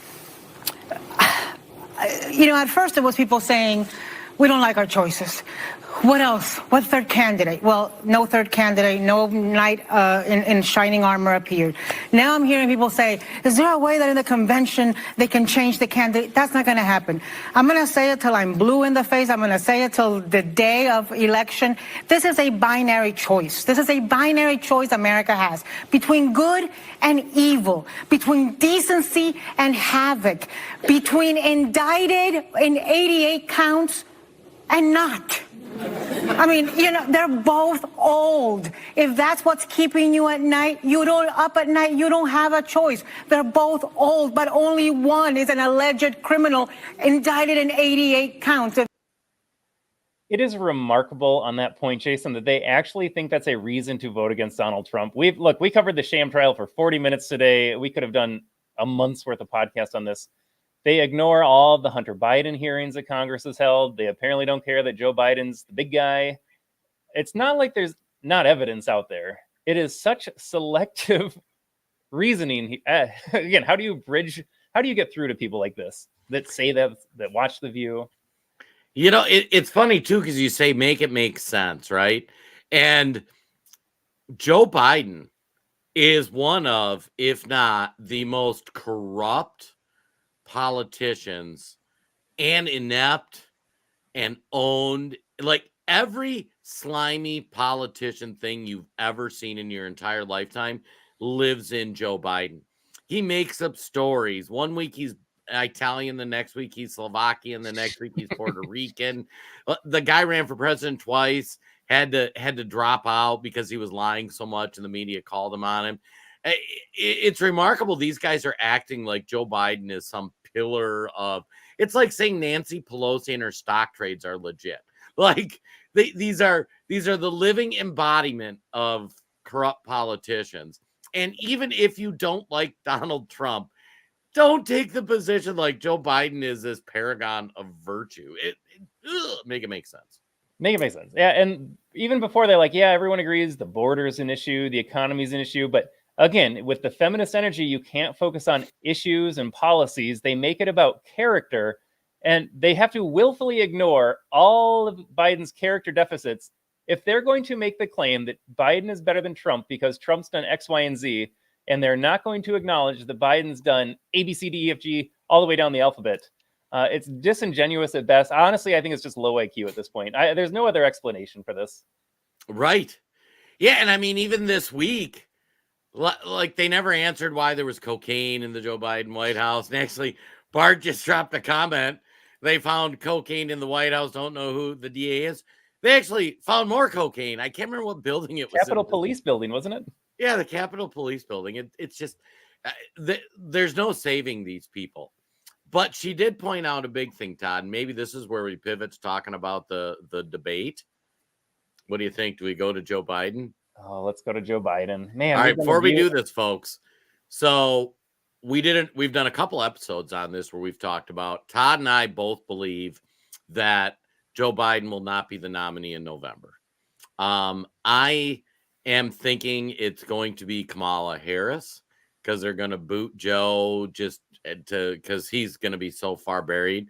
At first it was people saying, we don't like our choices. What else? What third candidate? Well, no third candidate, no knight in shining armor appeared. Now I'm hearing people say, is there a way that in the convention they can change the candidate? That's not going to happen. I'm going to say it till I'm blue in the face. I'm going to say it till the day of election. This is a binary choice. This is a binary choice America has between good and evil, between decency and havoc, between indicted in 88 counts and not. I mean, they're both old. If that's what's keeping you at night, up at night, you don't have a choice. They're both old, but only one is an alleged criminal indicted in 88 counts. It is remarkable on that point, Jason, that they actually think that's a reason to vote against Donald Trump. We covered the sham trial for 40 minutes today. We could have done a month's worth of podcast on this. They ignore all the Hunter Biden hearings that Congress has held. They apparently don't care that Joe Biden's the big guy. It's not like there's not evidence out there. It is such selective reasoning. Again, how do you get through to people like this that say that watch The View? It's funny, too, because you say make it make sense, right? And Joe Biden is one of, if not the most corrupt politicians and inept and owned, like every slimy politician thing you've ever seen in your entire lifetime lives in Joe Biden. He makes up stories. One week he's Italian, the next week he's Slovakian, the next week he's Puerto Rican. The guy ran for president twice, had to drop out because he was lying so much and the media called him on him. It's remarkable. These guys are acting like Joe Biden is some pillar of, it's like saying Nancy Pelosi and her stock trades are legit. Like these are the living embodiment of corrupt politicians. And even if you don't like Donald Trump, don't take the position like Joe Biden is this paragon of virtue. Make it make sense. Make it make sense. Yeah, and even before they're like, yeah, everyone agrees the border is an issue, the economy is an issue, but again, with the feminist energy, you can't focus on issues and policies. They make it about character, and they have to willfully ignore all of Biden's character deficits if they're going to make the claim that Biden is better than Trump because Trump's done X, Y, and Z, and they're not going to acknowledge that Biden's done A, B, C, D, E, F, G, all the way down the alphabet. It's disingenuous at best. Honestly, I think it's just low IQ at this point. There's no other explanation for this. Right. Yeah, and I mean, even this week, like they never answered why there was cocaine in the Joe Biden White House. And actually, Bart just dropped a comment. They found cocaine in the White House. Don't know who the DA is. They actually found more cocaine. I can't remember what building it was. Capitol Police Building, wasn't it? Yeah, the Capitol Police Building. It's just, there's no saving these people. But she did point out a big thing, Todd. Maybe this is where we pivot to talking about the debate. What do you think? Do we go to Joe Biden? Oh, let's go to Joe Biden. Man. All right, before we do this, folks. So we've done a couple episodes on this where we've talked about, Todd and I both believe that Joe Biden will not be the nominee in November. I am thinking it's going to be Kamala Harris because they're going to boot Joe because he's going to be so far buried.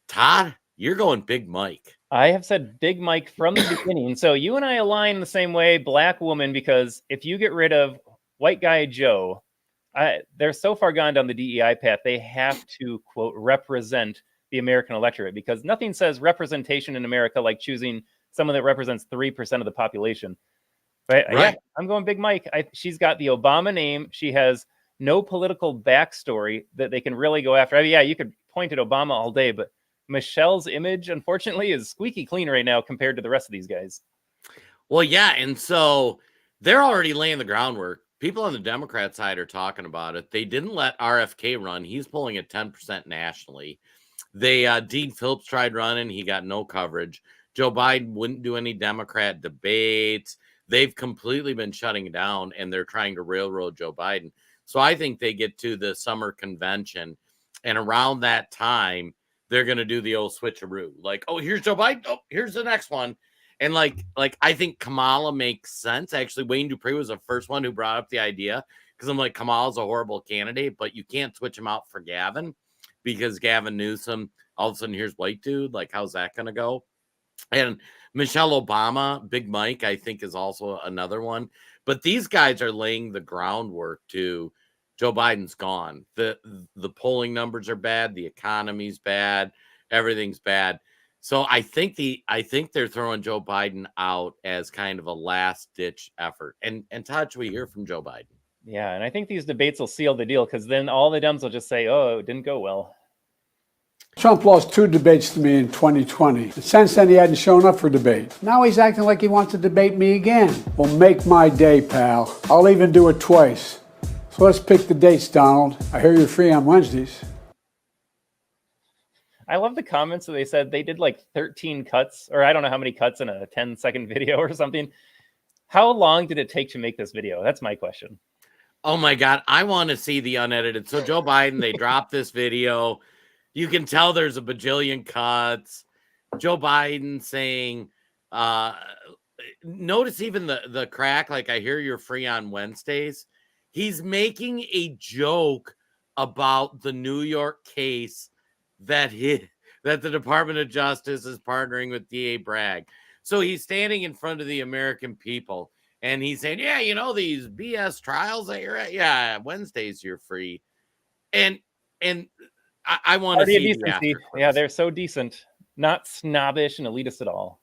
Todd, you're going Big Mike. I have said Big Mike from the beginning. So you and I align the same way, black woman, because if you get rid of white guy Joe, they're so far gone down the DEI path, they have to, quote, represent the American electorate, because nothing says representation in America like choosing someone that represents 3% of the population. Right? Yeah, I'm going Big Mike. She's got the Obama name. She has no political backstory that they can really go after. I mean, yeah, you could point at Obama all day, but Michelle's image, unfortunately, is squeaky clean right now compared to the rest of these guys. Well, yeah, and so they're already laying the groundwork. People on the Democrat side are talking about it. They didn't let RFK run. He's pulling at 10% nationally. Dean Phillips tried running. He got no coverage. Joe Biden wouldn't do any Democrat debates. They've completely been shutting down, and they're trying to railroad Joe Biden. So I think they get to the summer convention, And around that time, they're going to do the old switcheroo. Like, oh, here's Joe Biden. Oh, here's the next one. And like I think Kamala makes sense. Actually, Wayne Dupree was the first one who brought up the idea because I'm like, Kamala's a horrible candidate, but you can't switch him out for Gavin because Gavin Newsom, all of a sudden, here's white dude. Like, how's that going to go? And Michelle Obama, Big Mike, I think is also another one. But these guys are laying the groundwork to Joe Biden's gone. The polling numbers are bad. The economy's bad. Everything's bad. So I think they're throwing Joe Biden out as kind of a last ditch effort. And Todd, should we hear from Joe Biden? Yeah, and I think these debates will seal the deal because then all the Dems will just say, "Oh, it didn't go well." Trump lost 2 debates to me in 2020. And since then, he hadn't shown up for debate. Now he's acting like he wants to debate me again. Well, make my day, pal. I'll even do it twice. So let's pick the dates, Donald. I hear you're free on Wednesdays. I love the comments that they said they did like 13 cuts, or I don't know how many cuts in a 10-second video or something. How long did it take to make this video? That's my question. Oh my God, I want to see the unedited. So Joe Biden, they dropped this video. You can tell there's a bajillion cuts. Joe Biden saying, notice even the crack, like I hear you're free on Wednesdays. He's making a joke about the New York case that the Department of Justice is partnering with DA Bragg. So he's standing in front of the American people and he's saying, yeah, you know, these BS trials that you're at, yeah, Wednesdays you're free. And I want to see the yeah, they're so decent, not snobbish and elitist at all.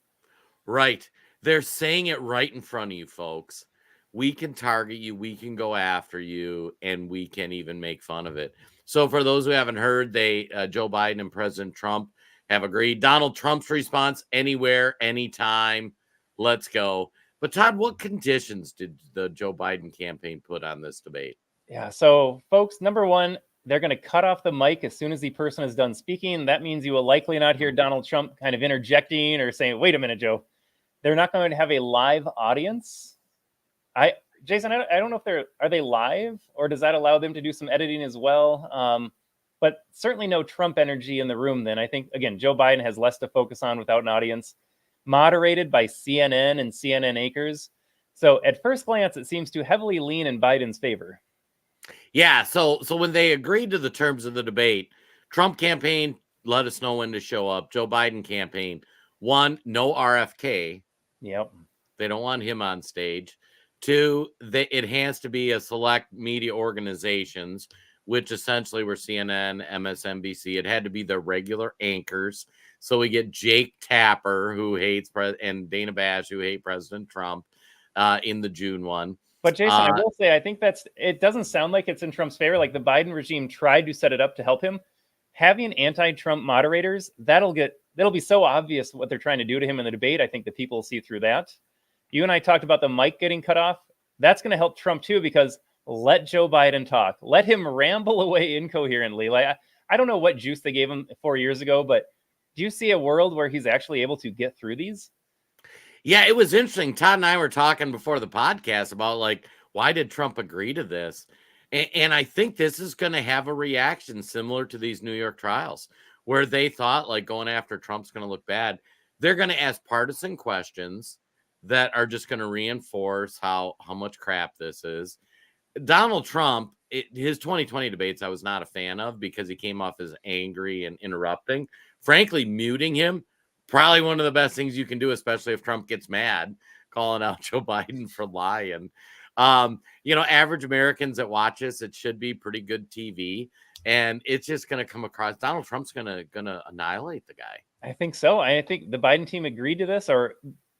Right. They're saying it right in front of you, folks. We can target you, we can go after you, and we can even make fun of it. So for those who haven't heard, Joe Biden and President Trump have agreed. Donald Trump's response, anywhere, anytime, let's go. But Todd, what conditions did the Joe Biden campaign put on this debate? Yeah, so folks, number one, they're going to cut off the mic as soon as the person is done speaking. That means you will likely not hear Donald Trump kind of interjecting or saying, wait a minute, Joe. They're not going to have a live audience. Jason, I don't know if are they live or does that allow them to do some editing as well? But certainly no Trump energy in the room then. I think, again, Joe Biden has less to focus on without an audience. Moderated by CNN and CNN Acres. So at first glance, it seems to heavily lean in Biden's favor. Yeah, so when they agreed to the terms of the debate, Trump campaign, let us know when to show up. Joe Biden campaign, 1, no RFK. Yep. They don't want him on stage. 2, it has to be a select media organizations, which essentially were CNN, MSNBC. It had to be the regular anchors. So we get Jake Tapper, who hates and Dana Bash, who hate President Trump, in the June one. But Jason, I will say, I think it doesn't sound like it's in Trump's favor. Like the Biden regime tried to set it up to help him. Having anti-Trump moderators, that'll be so obvious what they're trying to do to him in the debate. I think that people will see through that. You and I talked about the mic getting cut off. That's going to help Trump too, because let Joe Biden talk. Let him ramble away incoherently. Like I don't know what juice they gave him 4 years ago, but do you see a world where he's actually able to get through these? Yeah, it was interesting. Todd and I were talking before the podcast about like, why did Trump agree to this? And I think this is going to have a reaction similar to these New York trials where they thought like going after Trump's going to look bad. They're going to ask partisan questions that are just going to reinforce how much crap this is. Donald Trump, his 2020 debates, I was not a fan of because he came off as angry and interrupting. Frankly, muting him, probably one of the best things you can do, especially if Trump gets mad, calling out Joe Biden for lying. Average Americans that watch this, it should be pretty good TV. And it's just going to come across. Donald Trump's going to annihilate the guy. I think so. I think the Biden team agreed to this, or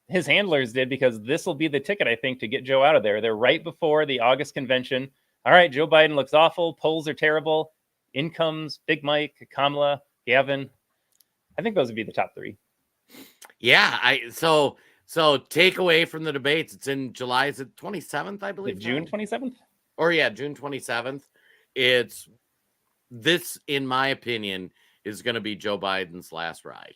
his handlers did, because this will be the ticket, I think, to get Joe out of there. They're right before the August convention. All right, Joe Biden looks awful. Polls are terrible. In comes Big Mike, Kamala, Gavin. I think those would be the top 3. Yeah, so take away from the debates. It's in July. Is it 27th, I believe? June 27th? Or yeah, June 27th. It's this, in my opinion, is going to be Joe Biden's last ride.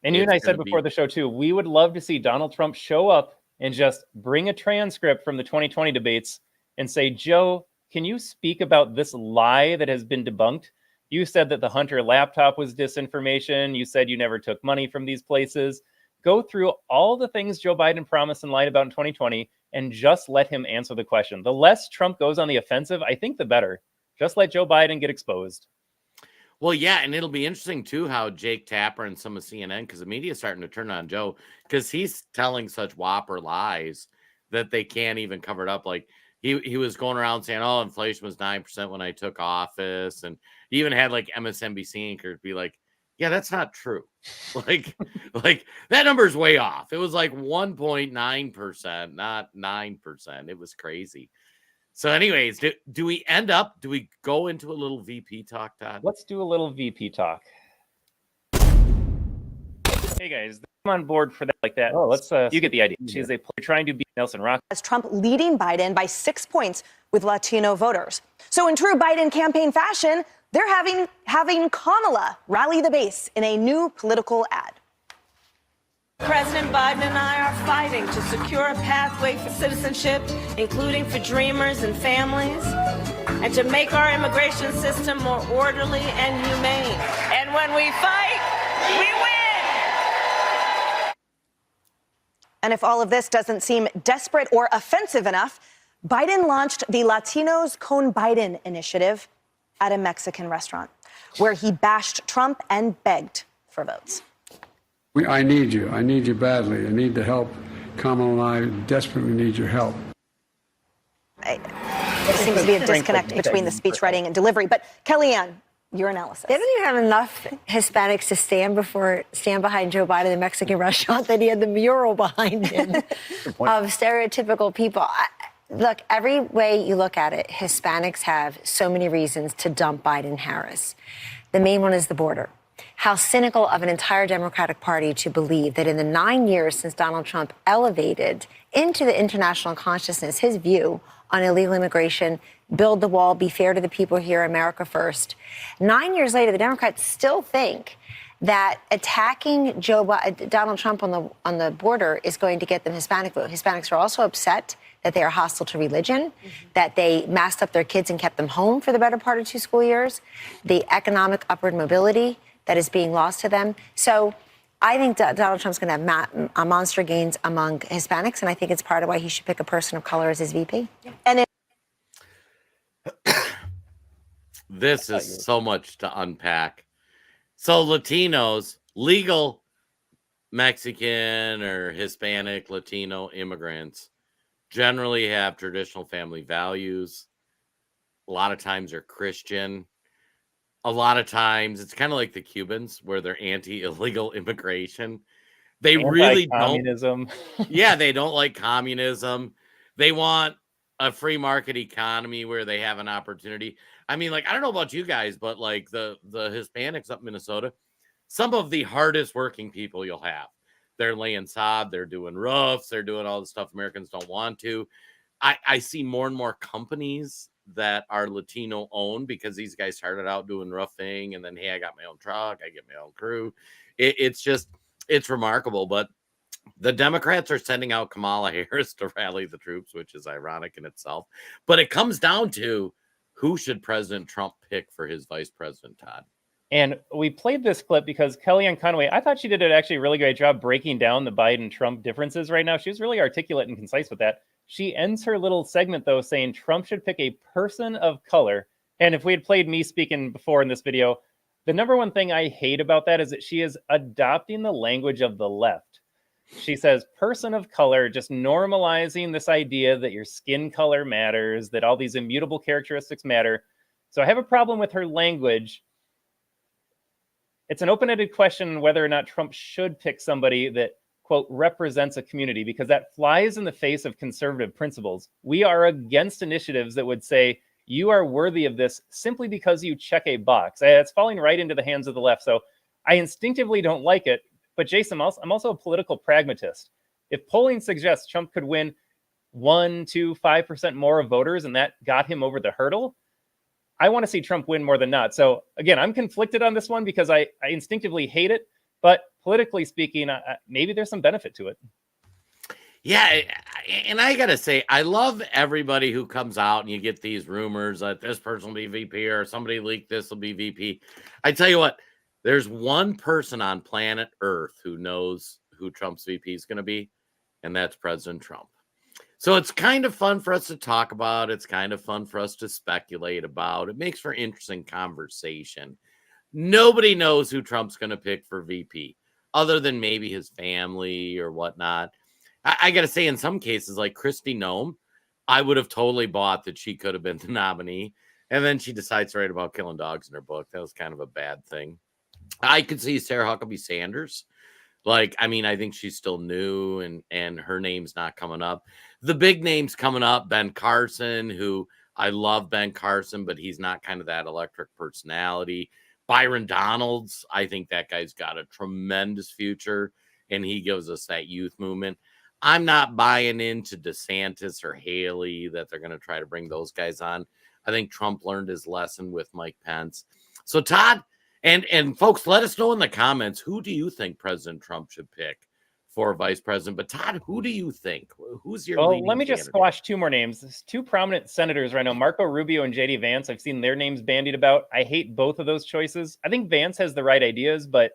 And you and I said before the show, too, we would love to see Donald Trump show up and just bring a transcript from the 2020 debates and say, Joe, can you speak about this lie that has been debunked? You said that the Hunter laptop was disinformation. You said you never took money from these places. Go through all the things Joe Biden promised and lied about in 2020 and just let him answer the question. The less Trump goes on the offensive, I think the better. Just let Joe Biden get exposed. Well, yeah, and it'll be interesting, too, how Jake Tapper and some of CNN, because the media is starting to turn on Joe, because he's telling such whopper lies that they can't even cover it up. Like, he was going around saying, oh, inflation was 9% when I took office. And he even had, like, MSNBC anchors be like, yeah, that's not true. like that number's way off. It was like 1.9%, not 9%. It was crazy. So anyways, do we go into a little VP talk, Todd? Let's do a little VP talk. Hey guys, I'm on board for that like that. Oh, let's you get the idea. She's trying to beat Nelson Rock. As Trump leading Biden by 6 points with Latino voters. So in true Biden campaign fashion, they're having Kamala rally the base in a new political ad. President Biden and I are fighting to secure a pathway for citizenship, including for dreamers and families, and to make our immigration system more orderly and humane. And when we fight, we win! And if all of this doesn't seem desperate or offensive enough, Biden launched the Latinos Con Biden initiative at a Mexican restaurant, where he bashed Trump and begged for votes. I need you. I need you badly. I need the help. Kamala and I desperately need your help. There seems to be a disconnect between the speech writing and delivery. But Kellyanne, your analysis. Didn't you have enough Hispanics to stand behind Joe Biden at the Mexican restaurant that he had the mural behind him of stereotypical people? Look, every way you look at it, Hispanics have so many reasons to dump Biden-Harris. The main one is the border. How cynical of an entire Democratic Party to believe that in the 9 years since Donald Trump elevated into the international consciousness his view on illegal immigration, build the wall, be fair to the people here, America first. 9 years later, the Democrats still think that attacking Donald Trump on the border is going to get them Hispanic vote. Hispanics are also upset that they are hostile to religion, that they masked up their kids and kept them home for the better part of 2 school years, the economic upward mobility that is being lost to them. So I think Donald Trump's going to have monster gains among Hispanics, and I think it's part of why he should pick a person of color as his VP. And this is so much to unpack. So Latinos, legal Mexican or Hispanic Latino immigrants generally have traditional family values. A lot of times they're Christian. A lot of times it's kind of like the Cubans where they're anti-illegal immigration. They really don't. Yeah, they don't like communism. They want a free market economy where they have an opportunity. I mean, like, I don't know about you guys, but like the Hispanics up in Minnesota, some of the hardest working people you'll have. They're laying sod, they're doing roofs, they're doing all the stuff Americans don't want to. I see more and more companies that are Latino owned because these guys started out doing roofing and then, hey, I got my own truck, I get my own crew. It's remarkable. But the Democrats are sending out Kamala Harris to rally the troops, which is ironic in itself. But it comes down to who should President Trump pick for his vice president, Todd? And we played this clip because Kellyanne Conway, I thought she did an actually really great job breaking down the Biden-Trump differences right now. She was really articulate and concise with that. She ends her little segment, though, saying Trump should pick a person of color. And if we had played me speaking before in this video, the number one thing I hate about that is that she is adopting the language of the left. She says person of color, just normalizing this idea that your skin color matters, that all these immutable characteristics matter. So I have a problem with her language. It's an open-ended question whether or not Trump should pick somebody that, quote, represents a community, because that flies in the face of conservative principles. We are against initiatives that would say you are worthy of this simply because you check a box. It's falling right into the hands of the left. So I instinctively don't like it. But Jason, I'm also a political pragmatist. If polling suggests Trump could win 1, 2, 5% more of voters and that got him over the hurdle, I want to see Trump win more than not. So again, I'm conflicted on this one because I instinctively hate it. But politically speaking, maybe there's some benefit to it. Yeah, and I gotta say, I love everybody who comes out and you get these rumors that this person will be VP or somebody leaked this will be VP. I tell you what, there's one person on planet Earth who knows who Trump's VP is going to be, and that's President Trump. So it's kind of fun for us to talk about. It's kind of fun for us to speculate about. It makes for interesting conversation. Nobody knows who Trump's going to pick for VP other than maybe his family or whatnot. I got to say, in some cases, like Kristi Noem, I would have totally bought that she could have been the nominee. And then she decides to write about killing dogs in her book. That was kind of a bad thing. I could see Sarah Huckabee Sanders. Like, I mean, I think she's still new and her name's not coming up. The big names coming up, Ben Carson, who I love Ben Carson, but he's not kind of that electric personality. Byron Donalds, I think that guy's got a tremendous future, and he gives us that youth movement. I'm not buying into DeSantis or Haley that they're going to try to bring those guys on. I think Trump learned his lesson with Mike Pence. So Todd and folks, let us know in the comments, who do you think President Trump should pick for vice president? But Todd, who do you think? Who's your leading let me just candidate? squash two more names. There's two prominent senators right now, Marco Rubio and JD Vance. I've seen their names bandied about. I hate both of those choices. I think Vance has the right ideas, but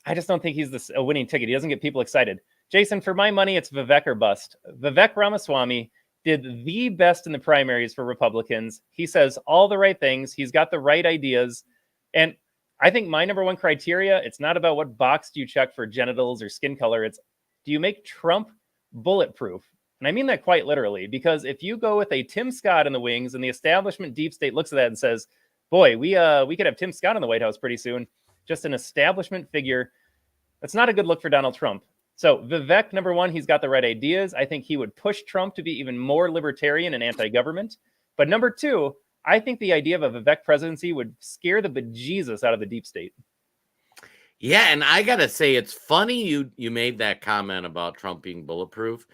I just don't think he's a winning ticket. He doesn't get people excited. Jason, for my money, it's Vivek or bust. Vivek Ramaswamy did the best in the primaries for Republicans. He says all the right things. He's got the right ideas. And I think my number one criteria, it's not about what box do you check for genitals or skin color. It's, do you make Trump bulletproof? And I mean that quite literally, because if you go with a Tim Scott in the wings and the establishment deep state looks at that and says, boy, we could have Tim Scott in the White House pretty soon, just an establishment figure, that's not a good look for Donald Trump. So Vivek, number one, he's got the right ideas. I think he would push Trump to be even more libertarian and anti-government. But number two, I think the idea of a Vivek presidency would scare the bejesus out of the deep state. Yeah, and I got to say, it's funny you made that comment about Trump being bulletproof.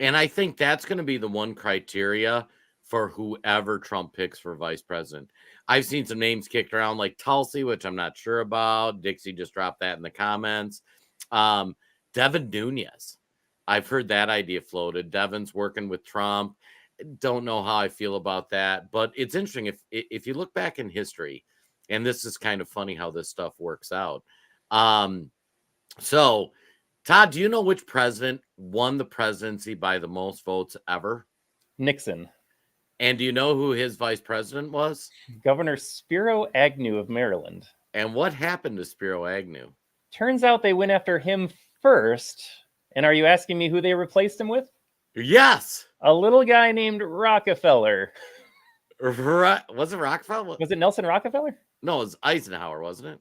And I think that's going to be the one criteria for whoever Trump picks for vice president. I've seen some names kicked around like Tulsi, which I'm not sure about. Dixie just dropped that in the comments. Devin Nunes. I've heard that idea floated. Devin's working with Trump. Don't know how I feel about that, but it's interesting. If you look back in history, and this is kind of funny how this stuff works out. So Todd, do you know which president won the presidency by the most votes ever? Nixon. And do you know who his vice president was? Governor Spiro Agnew of Maryland. And what happened to Spiro Agnew? Turns out they went after him first. And are you asking me who they replaced him with? Yes. A little guy named Rockefeller. Was it Rockefeller? Was it Nelson Rockefeller? No, it was Eisenhower, wasn't it?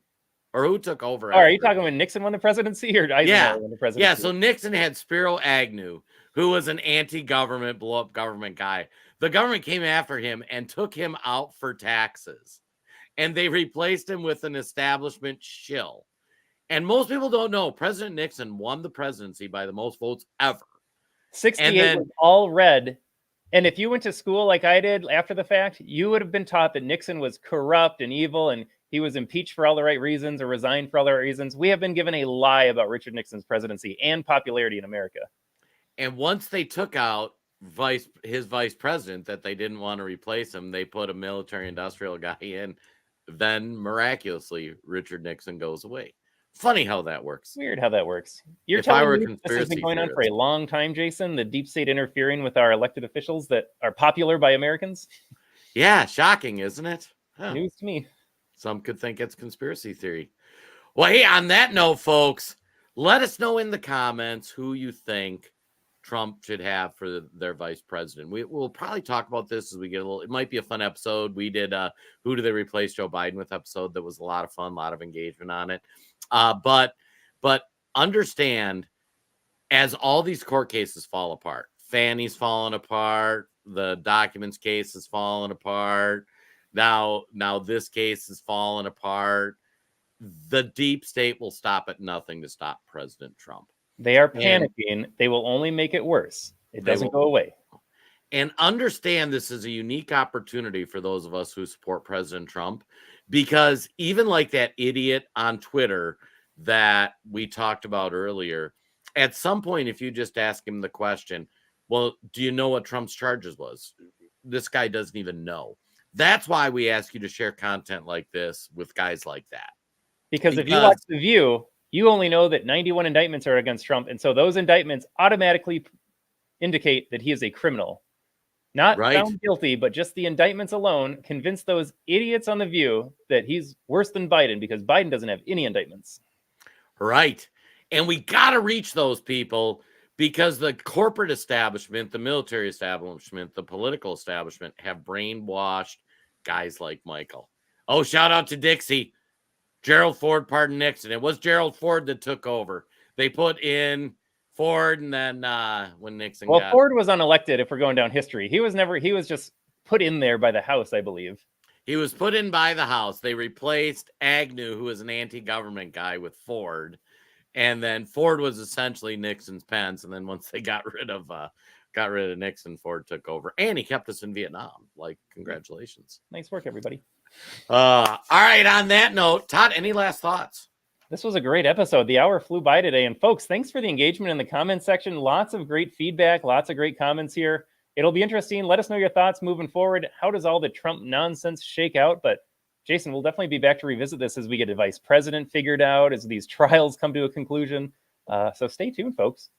Or who took over? Are you talking when Nixon won the presidency or Eisenhower won the presidency? Yeah, so Nixon had Spiro Agnew, who was an anti-government, blow-up government guy. The government came after him and took him out for taxes. And they replaced him with an establishment shill. And most people don't know President Nixon won the presidency by the most votes ever. 68 was all red. And if you went to school like I did after the fact, you would have been taught that Nixon was corrupt and evil and he was impeached for all the right reasons or resigned for all the right reasons. We have been given a lie about Richard Nixon's presidency and popularity in America. And once they took out his vice president that they didn't want to replace him, they put a military industrial guy in. Then miraculously, Richard Nixon goes away. Funny how that works. Weird how that works. You're telling me this has been going on for a long time, Jason? The deep state interfering with our elected officials that are popular by Americans? Yeah, shocking, isn't it? Huh. News to me. Some could think it's conspiracy theory. Well, hey, on that note, folks, let us know in the comments who you think Trump should have for their vice president. We'll probably talk about this as we get a little. It might be a fun episode. We did who do they replace Joe Biden with episode that was a lot of fun, a lot of engagement on it. But understand, as all these court cases fall apart, Fannie's falling apart, the documents case is falling apart. Now this case is falling apart. The deep state will stop at nothing to stop President Trump. They are panicking. They will only make it worse. It doesn't go away. And understand this is a unique opportunity for those of us who support President Trump, because even like that idiot on Twitter that we talked about earlier, at some point, if you just ask him the question, well, do you know what Trump's charges was? This guy doesn't even know. That's why we ask you to share content like this with guys like that. Because if you watch The View, you only know that 91 indictments are against Trump. And so those indictments automatically indicate that he is a criminal. Not found guilty, but just the indictments alone convince those idiots on The View that he's worse than Biden because Biden doesn't have any indictments. Right. And we got to reach those people because the corporate establishment, the military establishment, the political establishment have brainwashed guys like Michael. Oh, shout out to Dixie. Gerald Ford pardoned Nixon. It was Gerald Ford that took over. They put in Ford, and then when Nixon got... Ford was unelected if we're going down history. He was just put in there by the House, I believe. He was put in by the House. They replaced Agnew, who was an anti-government guy, with Ford. And then Ford was essentially Nixon's Pence. And then once they got rid of Nixon, Ford took over. And he kept us in Vietnam. Like, congratulations. Nice work, everybody. All right, on that note, Todd, any last thoughts? This was a great episode. The hour flew by today. And folks, thanks for the engagement in the comment section. Lots of great feedback, lots of great comments here. It'll be interesting. Let us know your thoughts moving forward. How does all the Trump nonsense shake out? But Jason, we'll definitely be back to revisit this as we get a vice president figured out, as these trials come to a conclusion. So stay tuned, folks.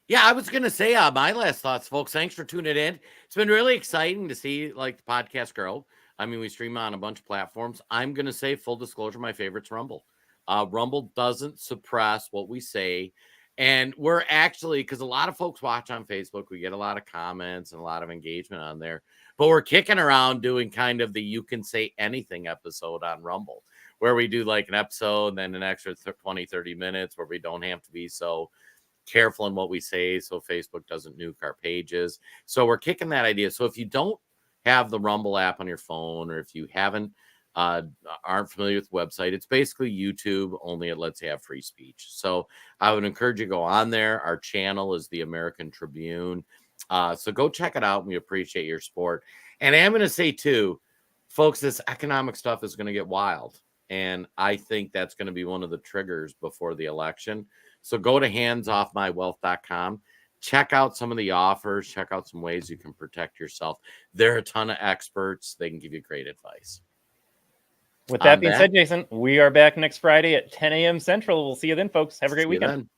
Yeah, I was going to say my last thoughts, folks. Thanks for tuning in. It's been really exciting to see the podcast grow. I mean, we stream on a bunch of platforms. I'm going to say, full disclosure, my favorite's Rumble. Rumble doesn't suppress what we say. And we're actually, because a lot of folks watch on Facebook, we get a lot of comments and a lot of engagement on there. But we're kicking around doing kind of the You Can Say Anything episode on Rumble, where we do like an episode and then an extra 20, 30 minutes where we don't have to be so careful in what we say so Facebook doesn't nuke our pages. So we're kicking that idea. So if you don't have the Rumble app on your phone, or if you haven't aren't familiar with the website, it's basically YouTube, only it lets you have free speech. So I would encourage you to go on there. Our channel is the American Tribune. So go check it out. We appreciate your support. And I'm going to say too, folks, this economic stuff is going to get wild. And I think that's going to be one of the triggers before the election. So go to handsoffmywealth.com. Check out some of the offers. Check out some ways you can protect yourself. There are a ton of experts. They can give you great advice. With that being said, Jason, we are back next Friday at 10 a.m. Central. We'll see you then, folks. Have a great weekend.